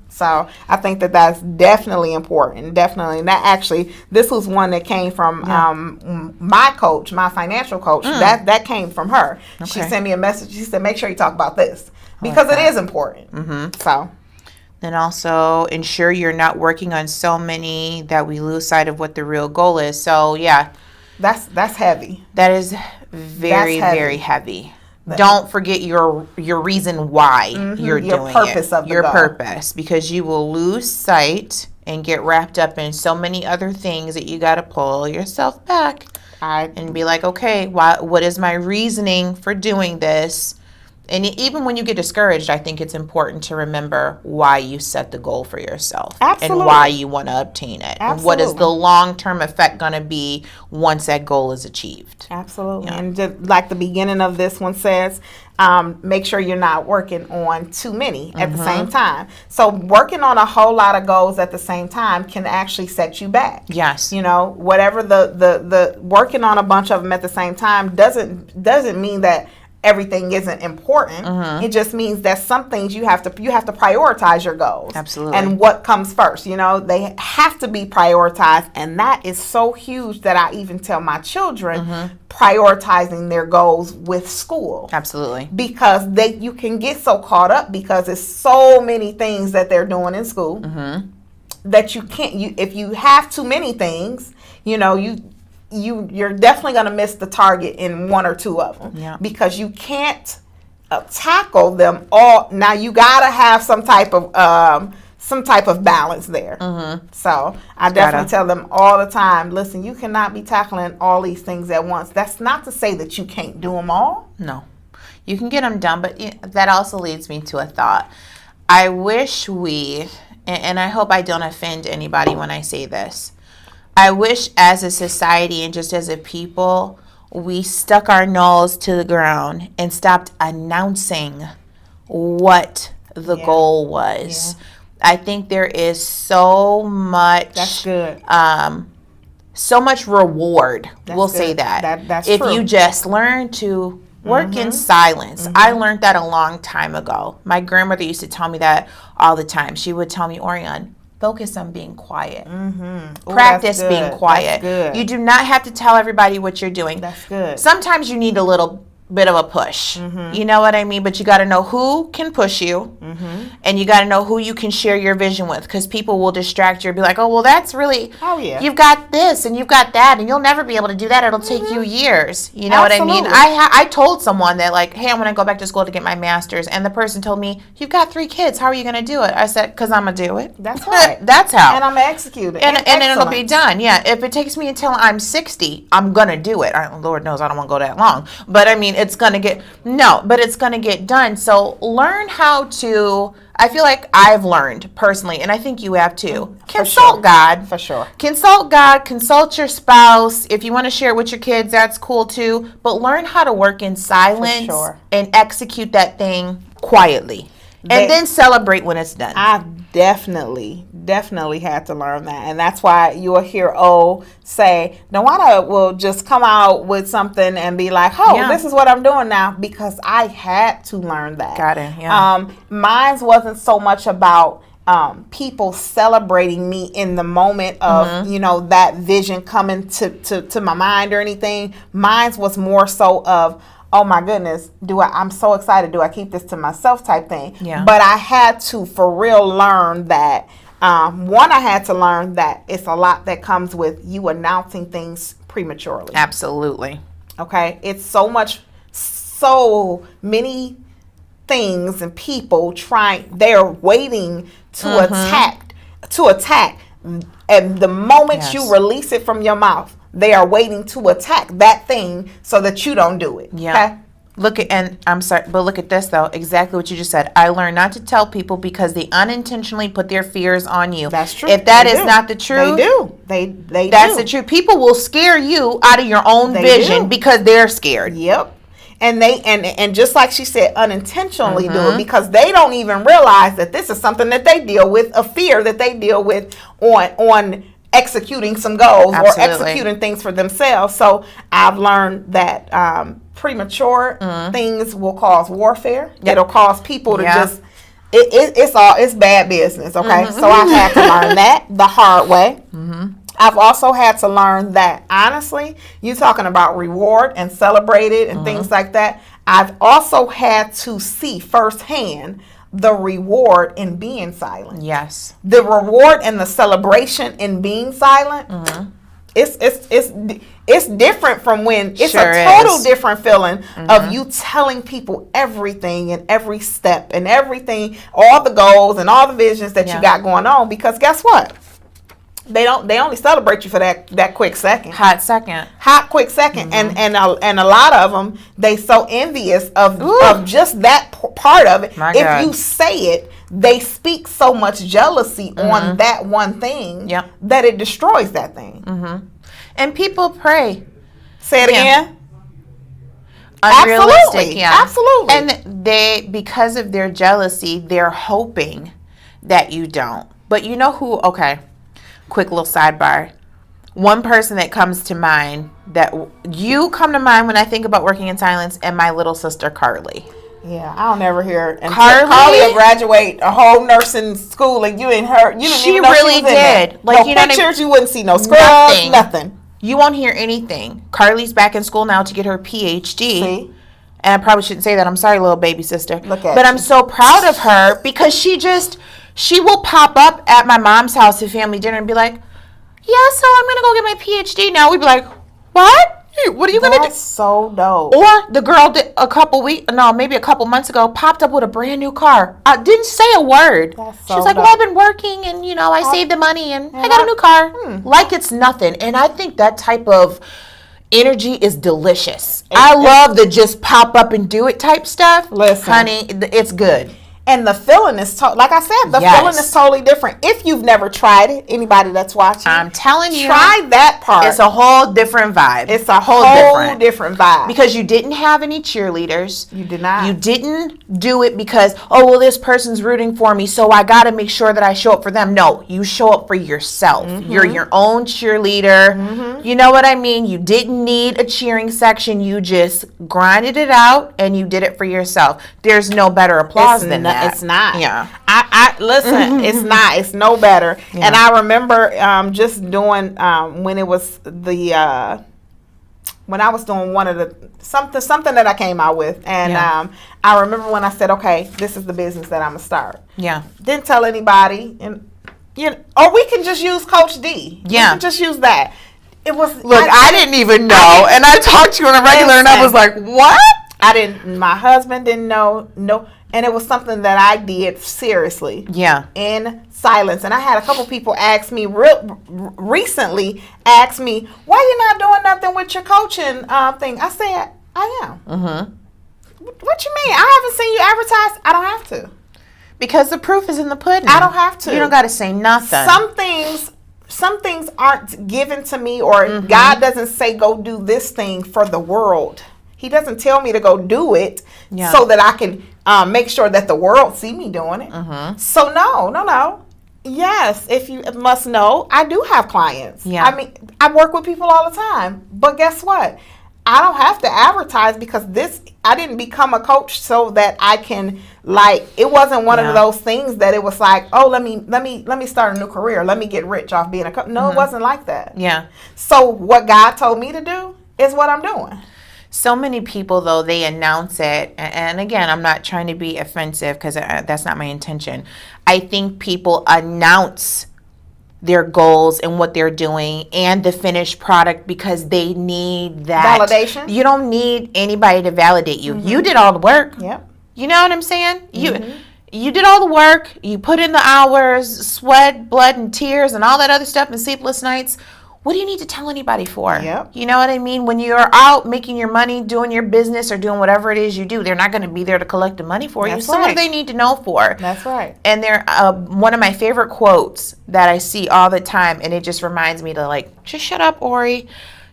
Speaker 2: So I think that definitely important. Definitely. And that actually, this was one that came from my coach, my financial coach. That came from her. Okay. She sent me a message. She said, make sure you talk about this because it is important. So.
Speaker 3: Then also ensure you're not working on so many that we lose sight of what the real goal is. So,
Speaker 2: That's heavy.
Speaker 3: That is very heavy. Don't forget your reason why you're doing it. Your purpose of the goal. Your purpose, because you will lose sight and get wrapped up in so many other things that you got to pull yourself back and be like, okay, what is my reasoning for doing this? And even when you get discouraged, I think it's important to remember why you set the goal for yourself.
Speaker 2: Absolutely.
Speaker 3: And why you want to obtain it.
Speaker 2: Absolutely.
Speaker 3: And what is the long-term effect going to be once that goal is achieved.
Speaker 2: Absolutely. And just like the beginning of this one says, make sure you're not working on too many at the same time. So working on a whole lot of goals at the same time can actually set you back.
Speaker 3: Yes.
Speaker 2: Whatever the working on a bunch of them at the same time doesn't mean that everything isn't important. It just means that some things you have to prioritize your goals.
Speaker 3: Absolutely.
Speaker 2: And what comes first, they have to be prioritized, and that is so huge that I even tell my children prioritizing their goals with school.
Speaker 3: Absolutely.
Speaker 2: Because you can get so caught up because it's so many things that they're doing in school that you can't. If you have too many things, you're definitely going to miss the target in one or two of them because you can't tackle them all. Now you got to have some type of balance there. So I definitely tell them all the time, listen, you cannot be tackling all these things at once. That's not to say that you can't do them all.
Speaker 3: No, you can get them done, but that also leads me to a thought. I wish and I hope I don't offend anybody when I say this, I wish as a society and just as a people, we stuck our nose to the ground and stopped announcing what the goal was. I think there is so much. That's good. So much reward. We'll say that. That's if true. You just learn to work in silence. I learned that a long time ago. My grandmother used to tell me that all the time. She would tell me, Orion, focus on being quiet. Practice being quiet. You do not have to tell everybody what you're doing. That's good. Sometimes you need a little bit of a push. You know what I mean? But you got to know who can push you, and you got to know who you can share your vision with, because people will distract you and be like, oh, well, that's really, you've got this and you've got that, and you'll never be able to do that. It'll take you years. You know what I mean? I told someone that, like, hey, I'm going to go back to school to get my master's, and the person told me, you've got 3 kids. How are you going to do it? I said, because I'm going to do it. That's right. That's how. And I'm going to execute it. And it'll be done. Yeah. If it takes me until I'm 60, I'm going to do it. Lord knows I don't want to go that long. But I mean, it's going to get done. So learn how to, I feel like I've learned personally, and I think you have too, consult God. For sure. Consult God, consult your spouse. If you want to share it with your kids, that's cool too. But learn how to work in silence and execute that thing quietly. And then celebrate when it's done.
Speaker 2: I've definitely had to learn that. And that's why you'll hear say, Nawana will just come out with something and be like, this is what I'm doing now, because I had to learn that. Got it, yeah. Mine wasn't so much about people celebrating me in the moment of, that vision coming to my mind or anything. Mine was more so of, oh my goodness, I'm so excited, do I keep this to myself type thing. Yeah. But I had to for real learn that, I had to learn that it's a lot that comes with you announcing things prematurely.
Speaker 3: Absolutely.
Speaker 2: Okay? It's so many things and people they're waiting to attack. And the moment you release it from your mouth, they are waiting to attack that thing so that you don't do it. Yeah. Okay?
Speaker 3: I'm sorry, but look at this though. Exactly what you just said. I learned not to tell people because they unintentionally put their fears on you. That's true. If that is not the truth,
Speaker 2: they do.
Speaker 3: That's the truth. People will scare you out of your own vision because they're scared.
Speaker 2: Yep. And and just like she said, unintentionally do it because they don't even realize that this is something that they deal with, a fear that they deal with on executing some goals or executing things for themselves. So I've learned that premature things will cause warfare. Yep. It'll cause people to just it's bad business. Okay, so I've had to learn that the hard way. I've also had to learn that, honestly, you talking about reward and celebrate it and things like that. I've also had to see firsthand the reward in being silent. Yes. The reward and the celebration in being silent. It's different from when it's a total different feeling of you telling people everything and every step and everything, all the goals and all the visions that you got going on, because guess what? They only celebrate you for that quick second.
Speaker 3: Hot
Speaker 2: quick second. And a lot of them, they so envious of just that part of it. If you say it, they speak so much jealousy on that one thing that it destroys that thing.
Speaker 3: And people pray.
Speaker 2: Say it again.
Speaker 3: Unrealistic, absolutely. And because of their jealousy, they're hoping that you don't. But you know who? Okay. Quick little sidebar. one person that comes to mind, that you come to mind when I think about working in silence, and my little sister Carly.
Speaker 2: Yeah, I don't ever hear. And
Speaker 3: Carly
Speaker 2: will graduate a whole nursing school, and you ain't her. You didn't
Speaker 3: she
Speaker 2: even know
Speaker 3: really
Speaker 2: she was
Speaker 3: did.
Speaker 2: in there.
Speaker 3: Like,
Speaker 2: no
Speaker 3: you know
Speaker 2: pictures, you wouldn't see no scrubs, nothing.
Speaker 3: You won't hear anything. Carly's back in school now to get her PhD.
Speaker 2: See?
Speaker 3: And I probably shouldn't say that. I'm sorry, little baby sister.
Speaker 2: Look at
Speaker 3: But
Speaker 2: you.
Speaker 3: I'm so proud of her because she will pop up at my mom's house at family dinner and be like, yeah, so I'm going to go get my PhD now. We'd be like, what? What are you going to do?
Speaker 2: That's so dope.
Speaker 3: Or the girl did maybe a couple months ago, popped up with a brand new car. Didn't say a word.
Speaker 2: That's so
Speaker 3: She's like,
Speaker 2: dope.
Speaker 3: well, I've been working and, I saved the money and I got a new car. Like it's nothing. And I think that type of energy is delicious. I love the just pop up and do it type stuff.
Speaker 2: Listen.
Speaker 3: Honey, it's good.
Speaker 2: And the feeling is, like I said, the feeling is totally different. If you've never tried it, anybody that's watching,
Speaker 3: I'm telling you,
Speaker 2: try that part.
Speaker 3: It's a whole different vibe.
Speaker 2: It's a whole different vibe.
Speaker 3: Because you didn't have any cheerleaders.
Speaker 2: You did not.
Speaker 3: You didn't do it because, this person's rooting for me, so I got to make sure that I show up for them. No, you show up for yourself. Mm-hmm. You're your own cheerleader. Mm-hmm. You know what I mean? You didn't need a cheering section. You just grinded it out and you did it for yourself. There's no better applause than that.
Speaker 2: It's not.
Speaker 3: Yeah.
Speaker 2: I listen. It's not. It's no better. Yeah. And I remember just doing when it was the when I was doing one of the something that I came out with, and I remember when I said, okay, this is the business that I'm gonna start.
Speaker 3: Yeah.
Speaker 2: Didn't tell anybody, and or we can just use Coach D.
Speaker 3: Yeah.
Speaker 2: We can just use that. It was.
Speaker 3: Look, I didn't even know, and I talked to you on a regular, and I was like, what?
Speaker 2: I didn't. My husband didn't know. No. And it was something that I did seriously. Yeah. In silence. And I had a couple people ask me recently, why you not doing nothing with your coaching thing? I said, I am. Mm-hmm. What you mean? I haven't seen you advertise. I don't have to.
Speaker 3: Because the proof is in the pudding.
Speaker 2: I don't have to.
Speaker 3: You don't got to say nothing.
Speaker 2: Some things aren't given to me, or God doesn't say go do this thing for the world. He doesn't tell me to go do it so that I can make sure that the world see me doing it. Mm-hmm. So no. Yes, if you must know, I do have clients. Yeah. I mean, I work with people all the time. But guess what? I don't have to advertise because I didn't become a coach so that I can, it wasn't one of those things that it was like, oh, let me start a new career. Let me get rich off being a coach. No, it wasn't like that. Yeah. So what God told me to do is what I'm doing.
Speaker 3: So many people, though, they announce it. And again, I'm not trying to be offensive because that's not my intention. I think people announce their goals and what they're doing and the finished product because they need that.
Speaker 2: Validation?
Speaker 3: You don't need anybody to validate you. Mm-hmm. You did all the work. Yep. You know what I'm saying? Mm-hmm. You did all the work. You put in the hours, sweat, blood, and tears and all that other stuff and sleepless nights. What do you need to tell anybody for? Yep. You know what I mean? When you're out making your money, doing your business or doing whatever it is you do, they're not going to be there to collect the money for you. So what do they need to know for?
Speaker 2: That's right.
Speaker 3: And they're one of my favorite quotes that I see all the time, and it just reminds me to just shut up, Ori.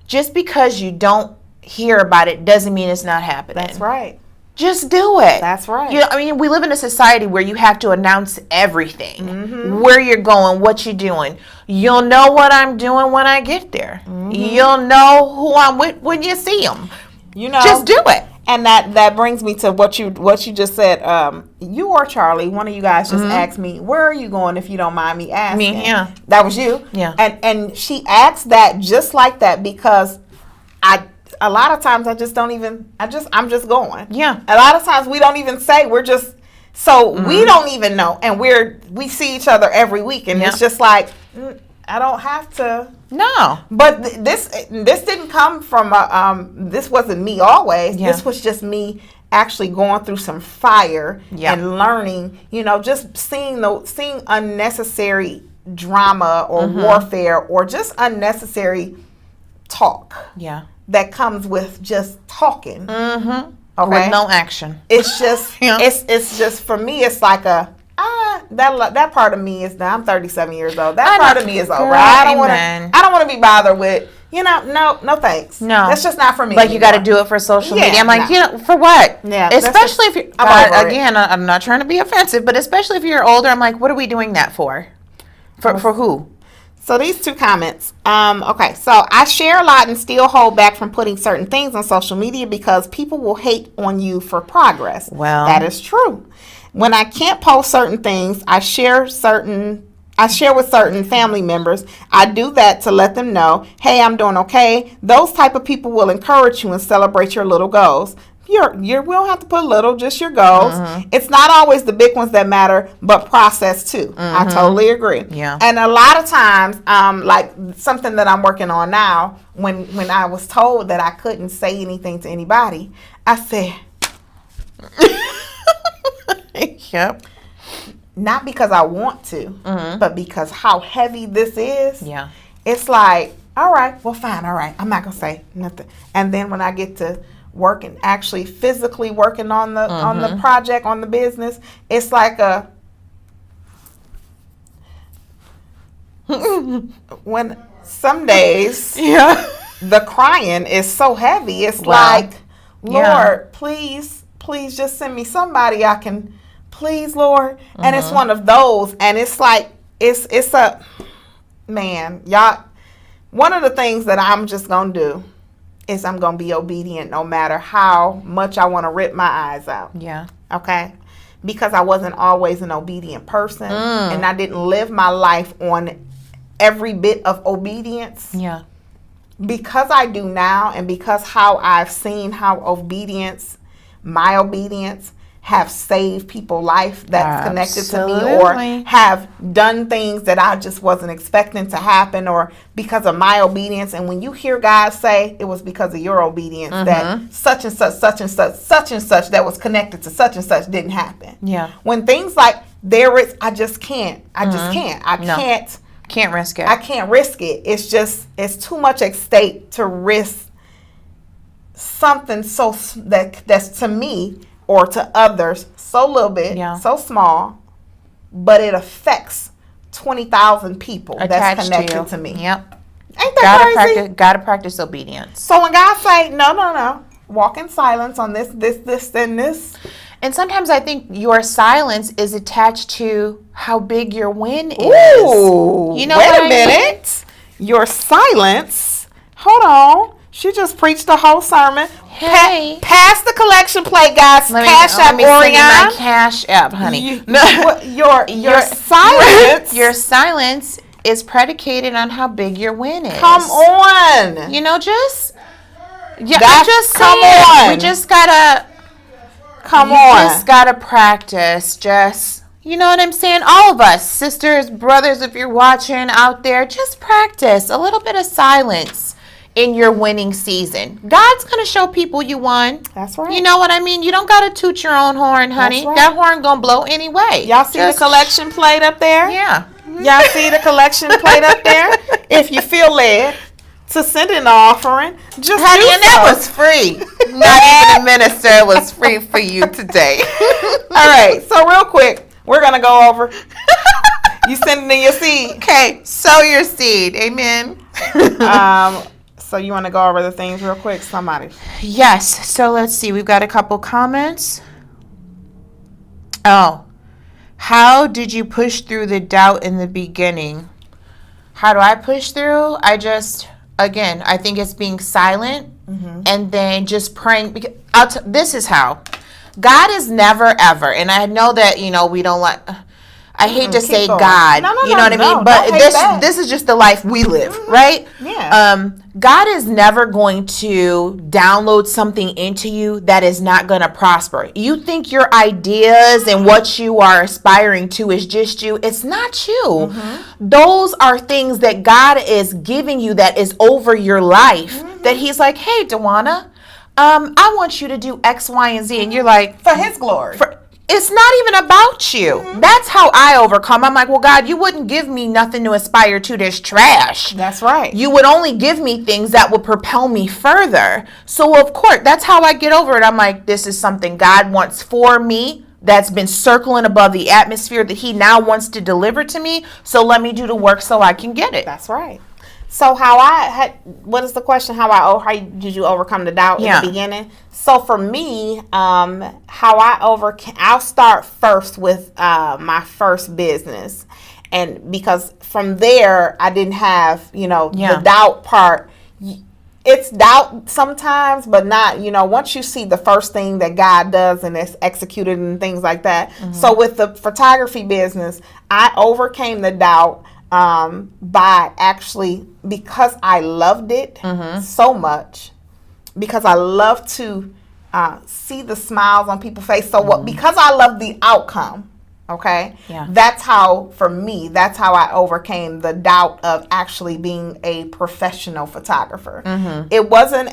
Speaker 3: Just because you don't hear about it doesn't mean it's not happening.
Speaker 2: That's right.
Speaker 3: Just do it.
Speaker 2: That's right.
Speaker 3: We live in a society where you have to announce everything, where you're going, what you're doing. You'll know what I'm doing when I get there. Mm-hmm. You'll know who I'm with when you see them. Just do it.
Speaker 2: And that brings me to what you just said. You or Charlie, one of you guys just asked me, where are you going if you don't mind me asking?
Speaker 3: Me, yeah.
Speaker 2: That was you?
Speaker 3: Yeah.
Speaker 2: And she asked that just like that because a lot of times I'm just going. Yeah. A lot of times we don't even say, we don't even know. And we see each other every week and it's just like, I don't have to.
Speaker 3: No.
Speaker 2: But this didn't come from this wasn't me always. Yeah. This was just me actually going through some fire and learning, just seeing unnecessary drama or warfare or just unnecessary talk. Yeah. That comes with just talking. Mm-hmm. Okay.
Speaker 3: With no action.
Speaker 2: It's just it's just for me it's like that part of me is I'm 37 years old. That part of me is over. I don't want to be bothered with no thanks. No. That's just not for me.
Speaker 3: You got to do it for social media. I'm like, for what? Yeah. Especially if you're again, I'm not trying to be offensive, but especially if you're older, I'm like, what are we doing that for? For who?
Speaker 2: So these 2 comments. Okay, so I share a lot and still hold back from putting certain things on social media because people will hate on you for progress.
Speaker 3: Well,
Speaker 2: that is true. When I can't post certain things, I share with certain family members. I do that to let them know, hey, I'm doing okay. Those type of people will encourage you and celebrate your little goals. We don't have to put little, just your goals. It's not always the big ones that matter, but process too. I totally agree.
Speaker 3: Yeah.
Speaker 2: And a lot of times, like something that I'm working on now, when I was told that I couldn't say anything to anybody, I said,
Speaker 3: Yep.
Speaker 2: not because I want to, but because how heavy this is.
Speaker 3: Yeah.
Speaker 2: It's like, all right, well, fine, all right. I'm not going to say nothing. And then when I get to working, actually physically working on the project, on the business, it's like when some days the crying is so heavy. It's like, Lord, please just send me somebody I can, please, Lord. And it's one of those, and it's like, it's a, man, y'all, one of the things that I'm just going to do is I'm going to be obedient no matter how much I want to rip my eyes out.
Speaker 3: Yeah.
Speaker 2: Okay? Because I wasn't always an obedient person, and I didn't live my life on every bit of obedience.
Speaker 3: Yeah.
Speaker 2: Because I do now, and because how I've seen how my obedience have saved people's life that's connected to me, or have done things that I just wasn't expecting to happen, or because of my obedience. And when you hear God say it was because of your obedience that such and such, such and such, such and such that was connected to such and such didn't happen.
Speaker 3: Yeah.
Speaker 2: When things like I just can't. I
Speaker 3: Can't risk it.
Speaker 2: I can't risk it. It's too much at stake to risk something that's to me or to others so little bit, so small, but it affects 20,000 people that's connected to me.
Speaker 3: Yep.
Speaker 2: Ain't that crazy?
Speaker 3: Gotta practice obedience.
Speaker 2: So when God say, no, walk in silence on this, and this.
Speaker 3: And sometimes I think your silence is attached to how big your win is.
Speaker 2: Ooh,
Speaker 3: you know
Speaker 2: wait
Speaker 3: what
Speaker 2: a
Speaker 3: I
Speaker 2: minute.
Speaker 3: mean?
Speaker 2: Your silence. Hold on. She just preached the whole sermon.
Speaker 3: Hey.
Speaker 2: Pass the collection plate, guys. Cash App,
Speaker 3: let me send you my
Speaker 2: Orion.
Speaker 3: Cash App, honey.
Speaker 2: Your silence.
Speaker 3: Your silence is predicated on how big your win is.
Speaker 2: Come on.
Speaker 3: You know, just I'm just
Speaker 2: come
Speaker 3: saying.
Speaker 2: on.
Speaker 3: We just gotta just gotta practice. Just, you know what I'm saying? All of us, sisters, brothers, if you're watching out there, just practice a little bit of silence in your winning season. God's gonna show people you won.
Speaker 2: That's right.
Speaker 3: You know what I mean? You don't gotta toot your own horn, honey.
Speaker 2: That's right.
Speaker 3: That horn gonna blow anyway.
Speaker 2: Y'all see the collection plate up there?
Speaker 3: Yeah.
Speaker 2: Y'all see the collection plate up there? If you feel led to send an offering, just
Speaker 3: honey,
Speaker 2: do
Speaker 3: and that was free. Not even a minister. It was free for you today.
Speaker 2: All right. So real quick, we're gonna go over. You sending in your seed.
Speaker 3: Okay. Sow your seed. Amen.
Speaker 2: So you want to go over the things real quick? Somebody.
Speaker 3: Yes. So let's see. We've got a couple comments. Oh. How did you push through the doubt in the beginning? How do I push through? I think it's being silent and then just praying. Because this is how. God is never, ever. And I know that, we don't like... I hate to say
Speaker 2: going.
Speaker 3: God,
Speaker 2: no,
Speaker 3: you know what I mean? But this is just the life we live, right?
Speaker 2: Yeah.
Speaker 3: God is never going to download something into you that is not going to prosper. You think your ideas and what you are aspiring to is just you. It's not you. Those are things that God is giving you that is over your life, that he's like, hey, Dewana, I want you to do X, Y, and Z. And you're like,
Speaker 2: for his glory.
Speaker 3: It's not even about you. That's how I overcome. I'm like, well, God, you wouldn't give me nothing to aspire to. There's trash.
Speaker 2: That's right.
Speaker 3: You would only give me things that would propel me further. So, of course, that's how I get over it. I'm like, this is something God wants for me that's been circling above the atmosphere that he now wants to deliver to me. So let me do the work so I can get it.
Speaker 2: That's right. So what is the question? How did you overcome the doubt in the beginning? So for me, I'll start first with my first business. and because from there I didn't have, the doubt part. It's doubt sometimes, but not, once you see the first thing that God does and it's executed and things like that. So with the photography business, I overcame the doubt by actually, because I loved it so much, because I love to see the smiles on people's face. So because I love the outcome, okay, that's how I overcame the doubt of actually being a professional photographer. It wasn't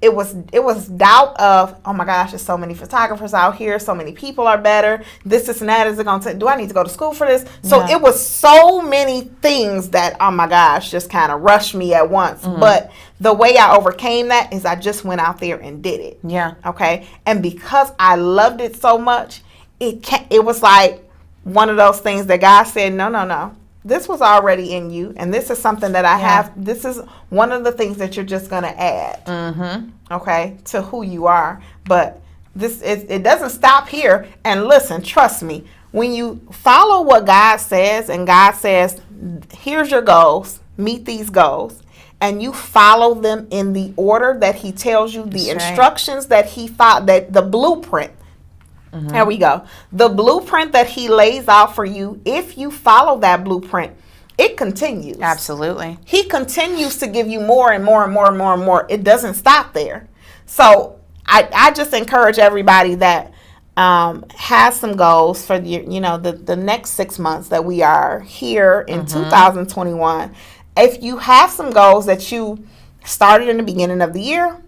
Speaker 2: it was doubt of, oh my gosh, there's so many photographers out here, so many people are better, this and that, is it going to do I need to go to school for this? So it was so many things that, oh my gosh, just kind of rushed me at once. But the way I overcame that is I just went out there and did it. Okay, and because I loved it so much, it was like one of those things that God said, no, this was already in you, and this is something that I have. This is one of the things that you're just going to add, okay, to who you are. But it doesn't stop here. And listen, trust me, when you follow what God says, and God says, here's your goals, meet these goals, and you follow them in the order that he tells you, the instructions that he followed, that the blueprint. There we go. The blueprint that he lays out for you, if you follow that blueprint, it continues.
Speaker 3: Absolutely.
Speaker 2: He continues to give you more and more and more and more and more. It doesn't stop there. So I just encourage everybody that has some goals for the next 6 months that we are here in 2021. If you have some goals that you started in the beginning of the year,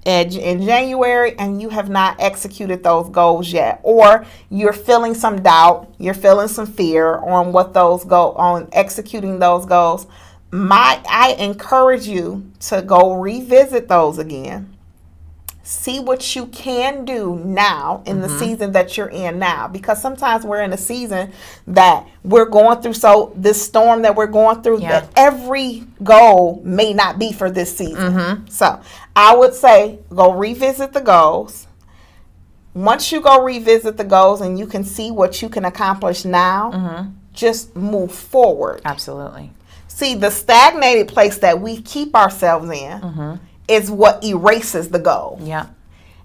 Speaker 2: in January, and you have not executed those goals yet, or you're feeling some doubt, you're feeling some fear on on executing those goals, I encourage you to go revisit those again. See what you can do now in the season that you're in now, because sometimes we're in a season that we're going through. So this storm that we're going through, that every goal may not be for this season. So I would say go revisit the goals. Once you go revisit the goals and you can see what you can accomplish now, just move forward.
Speaker 3: Absolutely.
Speaker 2: See, the stagnated place that we keep ourselves in is what erases the goal.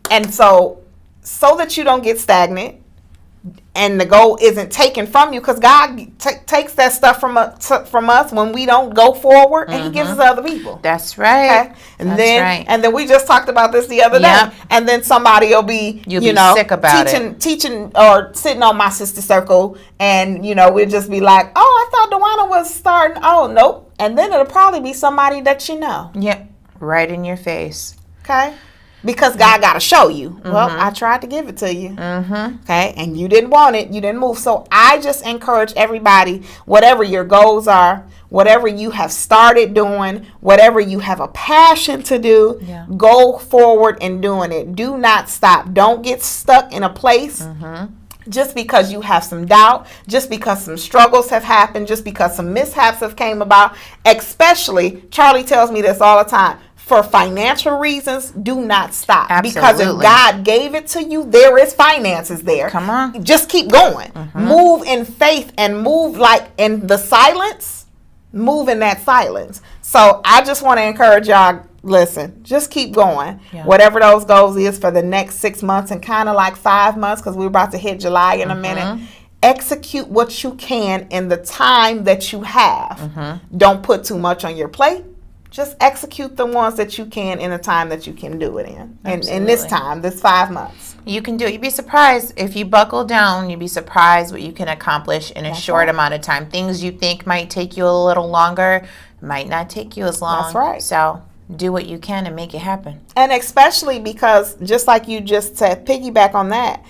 Speaker 2: And so that you don't get stagnant and the goal isn't taken from you, because God takes that stuff from us when we don't go forward, and he gives it to other people.
Speaker 3: That's right.
Speaker 2: Okay? And then we just talked about this the other day. And then somebody will be
Speaker 3: sick about
Speaker 2: teaching or sitting on my sister circle, and we'll just be like, oh, I thought Dewana was starting. Oh, nope. And then it'll probably be somebody that you know.
Speaker 3: Right in your face.
Speaker 2: Okay? Because God got to show you. Well, I tried to give it to you. Okay? And you didn't want it. You didn't move. So I just encourage everybody, whatever your goals are, whatever you have started doing, whatever you have a passion to do, go forward in doing it. Do not stop. Don't get stuck in a place. Just because you have some doubt, just because some struggles have happened, just because some mishaps have came about. Especially, Charlie tells me this all the time, for financial reasons, do not stop.
Speaker 3: Absolutely.
Speaker 2: Because if God gave it to you, there is finances there.
Speaker 3: Come on.
Speaker 2: Just keep going. Move in faith and move like in the silence. Move in that silence. So I just want to encourage y'all, listen, just keep going. Whatever those goals is for the next 6 months and kind of like 5 months, because we're about to hit July in a minute. Execute what you can in the time that you have. Don't put too much on your plate. Just execute the ones that you can in the time that you can do it in. And in this time, this 5 months.
Speaker 3: You can do it. You'd be surprised. If you buckle down, you'd be surprised what you can accomplish in a short amount of time. Things you think might take you a little longer might not take you as long.
Speaker 2: That's right. So
Speaker 3: do what you can and make it happen.
Speaker 2: And especially because, just like you just said, piggyback on that,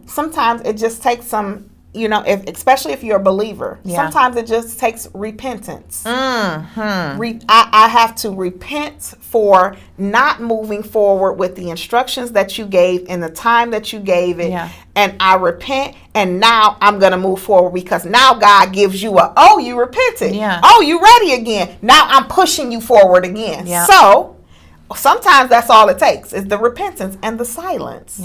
Speaker 2: sometimes it just takes some, especially if you're a believer, sometimes it just takes repentance. I have to repent for not moving forward with the instructions that you gave in the time that you gave it. And I repent, and now I'm going to move forward, because now God gives you you repented. Oh, you ready again. Now I'm pushing you forward again. So sometimes that's all it takes is the repentance and the silence.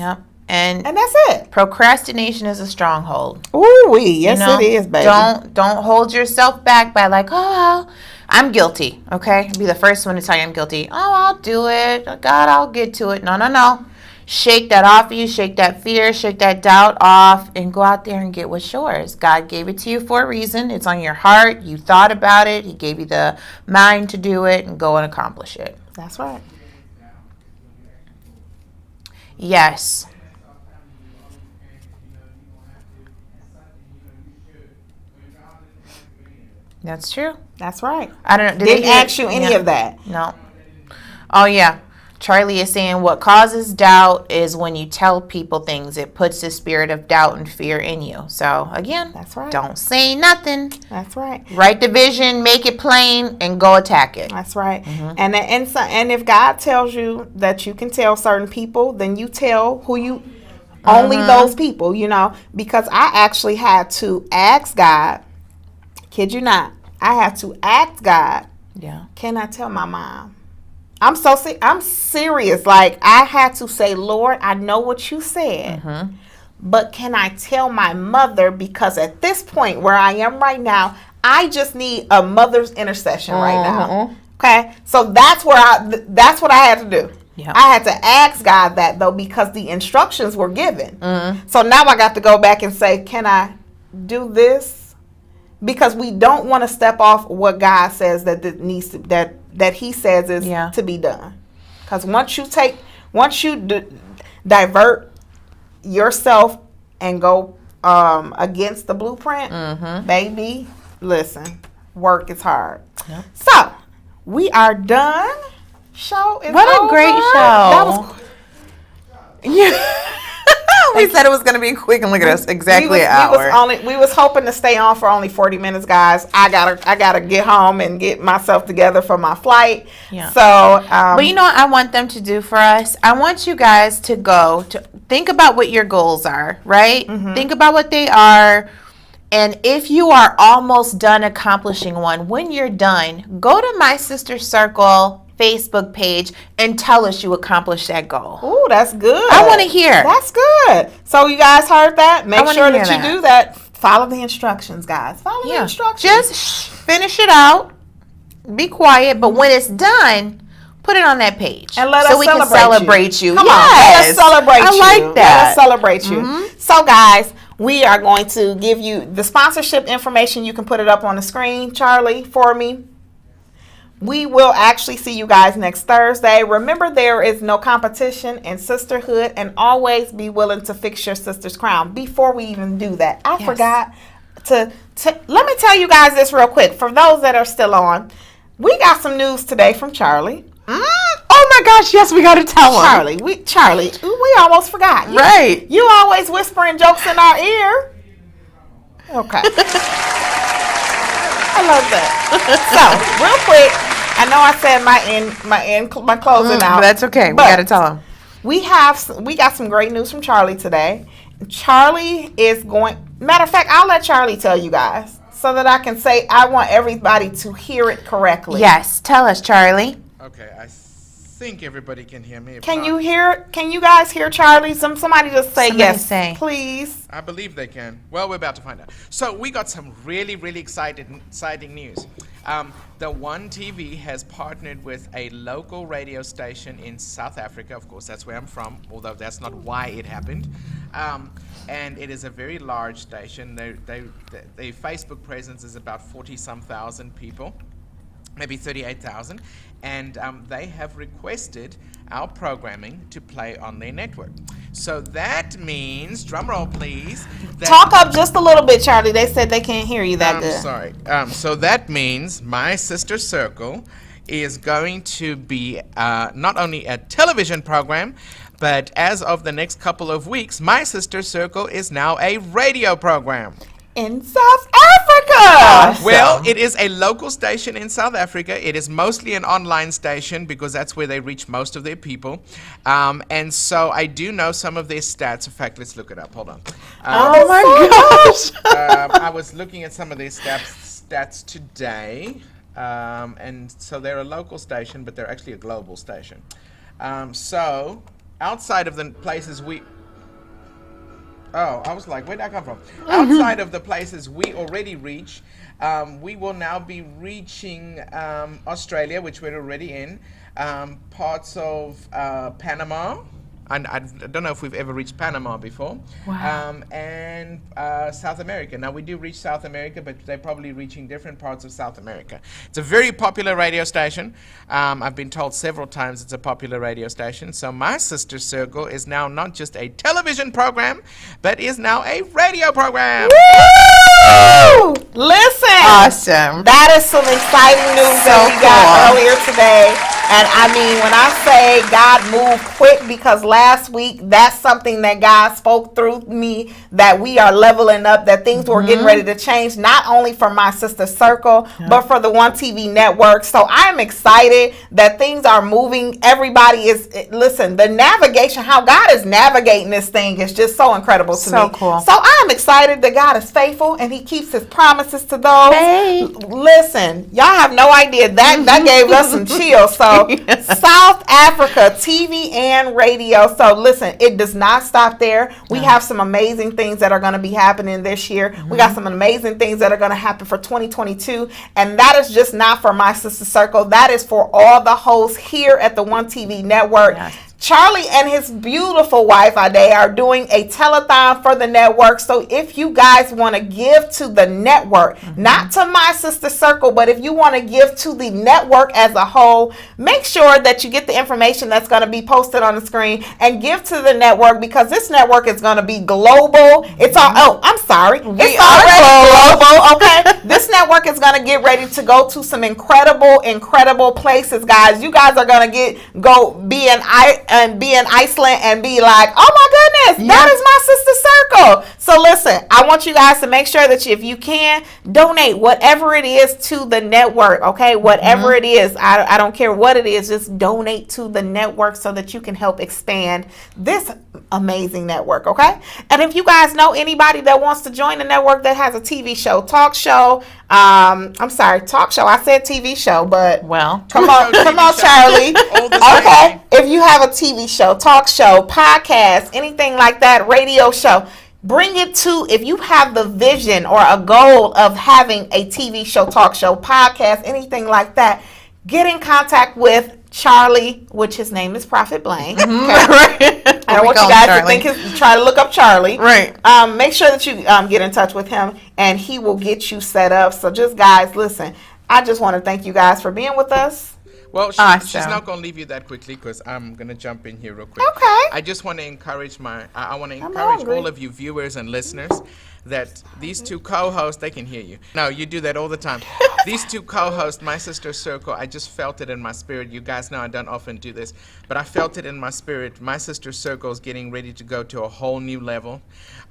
Speaker 3: And
Speaker 2: that's it.
Speaker 3: Procrastination is a stronghold.
Speaker 2: Ooh, yes, it is, baby.
Speaker 3: Don't hold yourself back by like, oh, I'm guilty. Okay, I'll be the first one to tell you I'm guilty. Oh, I'll do it. God, I'll get to it. No. Shake that off you. Shake that fear. Shake that doubt off, and go out there and get what's yours. God gave it to you for a reason. It's on your heart. You thought about it. He gave you the mind to do it, and go and accomplish it.
Speaker 2: That's right.
Speaker 3: Yes. That's true.
Speaker 2: That's right.
Speaker 3: I don't know.
Speaker 2: Didn't ask you any of that.
Speaker 3: No. Oh, yeah. Charlie is saying what causes doubt is when you tell people things. It puts the spirit of doubt and fear in you. So, again,
Speaker 2: that's right.
Speaker 3: Don't say nothing.
Speaker 2: That's right.
Speaker 3: Write the vision, make it plain, and go attack it.
Speaker 2: That's right. Mm-hmm. And if God tells you that you can tell certain people, then you tell who you only those people, you know, because I actually had to ask God, kid you not, I had to ask God, can I tell my mom? I'm serious. Like, I had to say, Lord, I know what you said, but can I tell my mother? Because at this point where I am right now, I just need a mother's intercession right now. Okay, so that's what I had to do. I had to ask God that, though, because the instructions were given. So now I got to go back and say, can I do this? Because we don't want to step off what God says that He says is to be done. Because once you divert yourself and go against the blueprint, baby, listen, work is hard. So we are done. Show is
Speaker 3: what
Speaker 2: over.
Speaker 3: A great show! That was. We said it was going to be quick, and look at us, exactly an hour.
Speaker 2: We was hoping to stay on for only 40 minutes, guys. I gotta get home and get myself together for my flight. Yeah. So,
Speaker 3: but you know what I want them to do for us? I want you guys to go to think about what your goals are, right? Think about what they are. And if you are almost done accomplishing one, when you're done, go to My Sister Circle Facebook page and tell us you accomplished that goal.
Speaker 2: Ooh, that's good.
Speaker 3: I want to hear.
Speaker 2: That's good. So you guys heard that? Make sure that you do that. Follow the instructions, guys. Follow the instructions.
Speaker 3: Just finish it out. Be quiet. But when it's done, put it on that page.
Speaker 2: And let
Speaker 3: so
Speaker 2: us
Speaker 3: we can celebrate you.
Speaker 2: Come on. Let us celebrate you.
Speaker 3: I like that.
Speaker 2: Let us celebrate you. So, guys, we are going to give you the sponsorship information. You can put it up on the screen, Charlie, for me. We will actually see you guys next Thursday. Remember, there is no competition in sisterhood, and always be willing to fix your sister's crown. Before we even do that, I forgot to let me tell you guys this real quick. For those that are still on, we got some news today from Charlie.
Speaker 3: Oh my gosh, yes, we got to tell him.
Speaker 2: Charlie, we almost forgot.
Speaker 3: Right.
Speaker 2: You always whispering jokes in our ear. Okay. I love that. So, real quick, I know I said my closing out.
Speaker 3: That's okay. We got to tell him.
Speaker 2: We got some great news from Charlie today. Charlie is going. Matter of fact, I'll let Charlie tell you guys so that I can say I want everybody to hear it correctly.
Speaker 3: Yes, tell us, Charlie.
Speaker 5: Okay, I think everybody can hear me.
Speaker 2: Can you guys hear Charlie? Somebody just say yes, please.
Speaker 5: I believe they can. Well, we're about to find out. So we got some really, really exciting news. The One TV has partnered with a local radio station in South Africa. Of course, that's where I'm from, although that's not why it happened. And it is a very large station. Their Facebook presence is about 40-some thousand people, maybe 38,000. And they have requested our programming to play on their network. So that means, drum roll please.
Speaker 2: Talk up just a little bit, Charlie. They said they can't hear you that good.
Speaker 5: Sorry. So that means My Sister Circle is going to be not only a television program, but as of the next couple of weeks, My Sister Circle is now a radio program.
Speaker 2: In South Africa!
Speaker 5: Well, it is a local station in South Africa. It is mostly an online station because that's where they reach most of their people. And so I do know some of their stats. In fact, let's look it up. Hold on.
Speaker 3: Oh my gosh!
Speaker 5: I was looking at some of their stats today. And so they're a local station, but they're actually a global station. So outside of the places Oh, I was like, where'd that come from? Outside of the places we already reach, we will now be reaching Australia, which we're already in, parts of Panama. I don't know if we've ever reached Panama before.
Speaker 3: Wow.
Speaker 5: And South America. Now, we do reach South America, but they're probably reaching different parts of South America. It's a very popular radio station. I've been told several times it's a popular radio station. So My Sister Circle is now not just a television program, but is now a radio program.
Speaker 2: Woo! Listen.
Speaker 3: Awesome.
Speaker 2: That is some exciting news that we got earlier today. And I mean, when I say God moved quick, because last week, that's something that God spoke through me, that we are leveling up, that things were getting ready to change, not only for My Sister Circle, but for the One TV network. So I am excited that things are moving. Everybody is, listen, the navigation, how God is navigating this thing is just so incredible to me.
Speaker 3: So cool.
Speaker 2: So I am excited that God is faithful and he keeps his promises to those.
Speaker 3: Hey.
Speaker 2: Listen, y'all have no idea. That gave us some chills. So South Africa, TV and radio. So listen, it does not stop there. We have some amazing things that are going to be happening this year. We got some amazing things that are going to happen for 2022. And that is just not for My Sister Circle. That is for all the hosts here at the One TV network.
Speaker 3: Yes.
Speaker 2: Charlie and his beautiful wife, they are doing a telethon for the network. So if you guys want to give to the network, not to My Sister Circle, but if you want to give to the network as a whole, make sure that you get the information that's going to be posted on the screen and give to the network, because this network is going to be global. It's all, it's already global. Okay. This network is going to get ready to go to some incredible places, guys. You guys are going to be in Iceland and be like, oh my goodness, that is My Sister Circle. So listen, I want you guys to make sure that if you can, donate whatever it is to the network, okay? Whatever it is, I don't care what it is, just donate to the network so that you can help expand this amazing network, okay? And if you guys know anybody that wants to join the network that has a TV show, talk show, talk show. I said TV show, but come on, Charlie. Okay, if you have a TV show, talk show, podcast, anything like that, radio show, bring it to, if you have the vision or a goal of having a TV show, talk show, podcast, anything like that, get in contact with Charlie, which his name is Prophet Blaine. Okay. I don't want you guys to try to look up Charlie.
Speaker 3: Right.
Speaker 2: Make sure that you get in touch with him, and he will get you set up. So just, guys, listen, I just want to thank you guys for being with us.
Speaker 5: Well, she's not going to leave you that quickly, because I'm going to jump in here real quick.
Speaker 2: Okay.
Speaker 5: I just want to encourage all of you viewers and listeners that these two co-hosts, they can hear you. No, you do that all the time. These two co-hosts, My Sister Circle, I just felt it in my spirit. You guys know I don't often do this, but I felt it in my spirit. My Sister Circle is getting ready to go to a whole new level.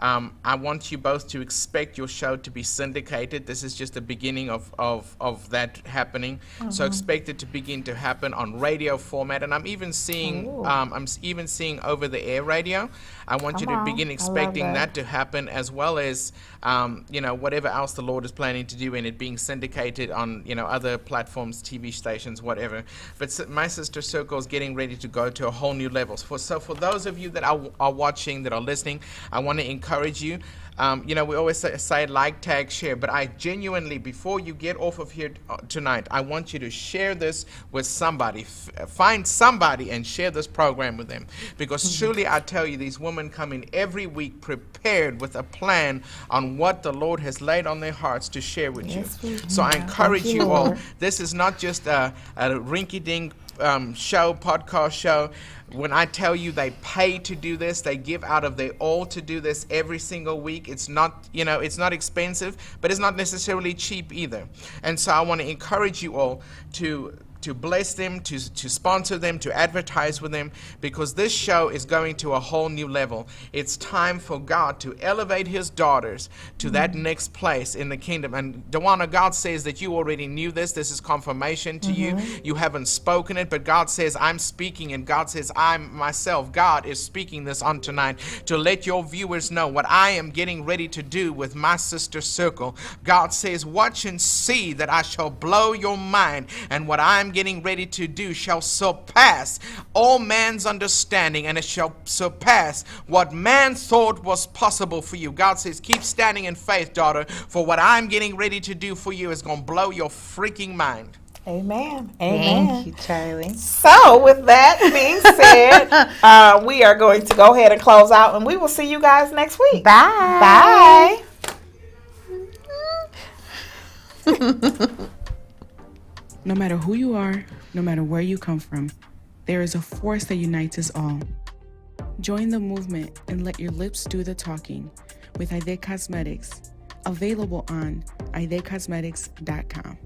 Speaker 5: I want you both to expect your show to be syndicated. This is just the beginning of that happening. So expect it to begin to happen on radio format, and I'm even seeing over the air radio. I want you to begin expecting that to happen, as well as whatever else the Lord is planning to do in it being syndicated on other platforms, TV stations, whatever. But My Sister Circle is getting ready to go to a whole new level. So for those of you that are watching, that are listening, I want to encourage you. We always say like, tag, share, but I genuinely, before you get off of here tonight, I want you to share this with somebody. Find somebody and share this program with them, because truly I tell you, these women come in every week prepared with a plan on what the Lord has laid on their hearts to share with you. So I encourage you all. This is not just a rinky-dink podcast show. When I tell you they pay to do this, they give out of their all to do this every single week. It's not, it's not expensive, but it's not necessarily cheap either. And so I want to encourage you all to bless them, to sponsor them, to advertise with them, because this show is going to a whole new level. It's time for God to elevate his daughters to that next place in the kingdom. And Dawana, God says that you already knew this. This is confirmation to you. You haven't spoken it, but God says, I'm speaking, and God says, God is speaking this on tonight to let your viewers know what I am getting ready to do with My Sister Circle. God says, watch and see that I shall blow your mind, and what I'm getting ready to do shall surpass all man's understanding, and it shall surpass what man thought was possible for you. God says, keep standing in faith, daughter, for what I'm getting ready to do for you is going to blow your freaking mind.
Speaker 2: Amen. Amen.
Speaker 3: Thank you, Charlie.
Speaker 2: So, with that being said, we are going to go ahead and close out, and we will see you guys next week.
Speaker 3: Bye.
Speaker 2: Bye.
Speaker 6: No matter who you are, no matter where you come from, there is a force that unites us all. Join the movement and let your lips do the talking with Aide Cosmetics, available on aidecosmetics.com.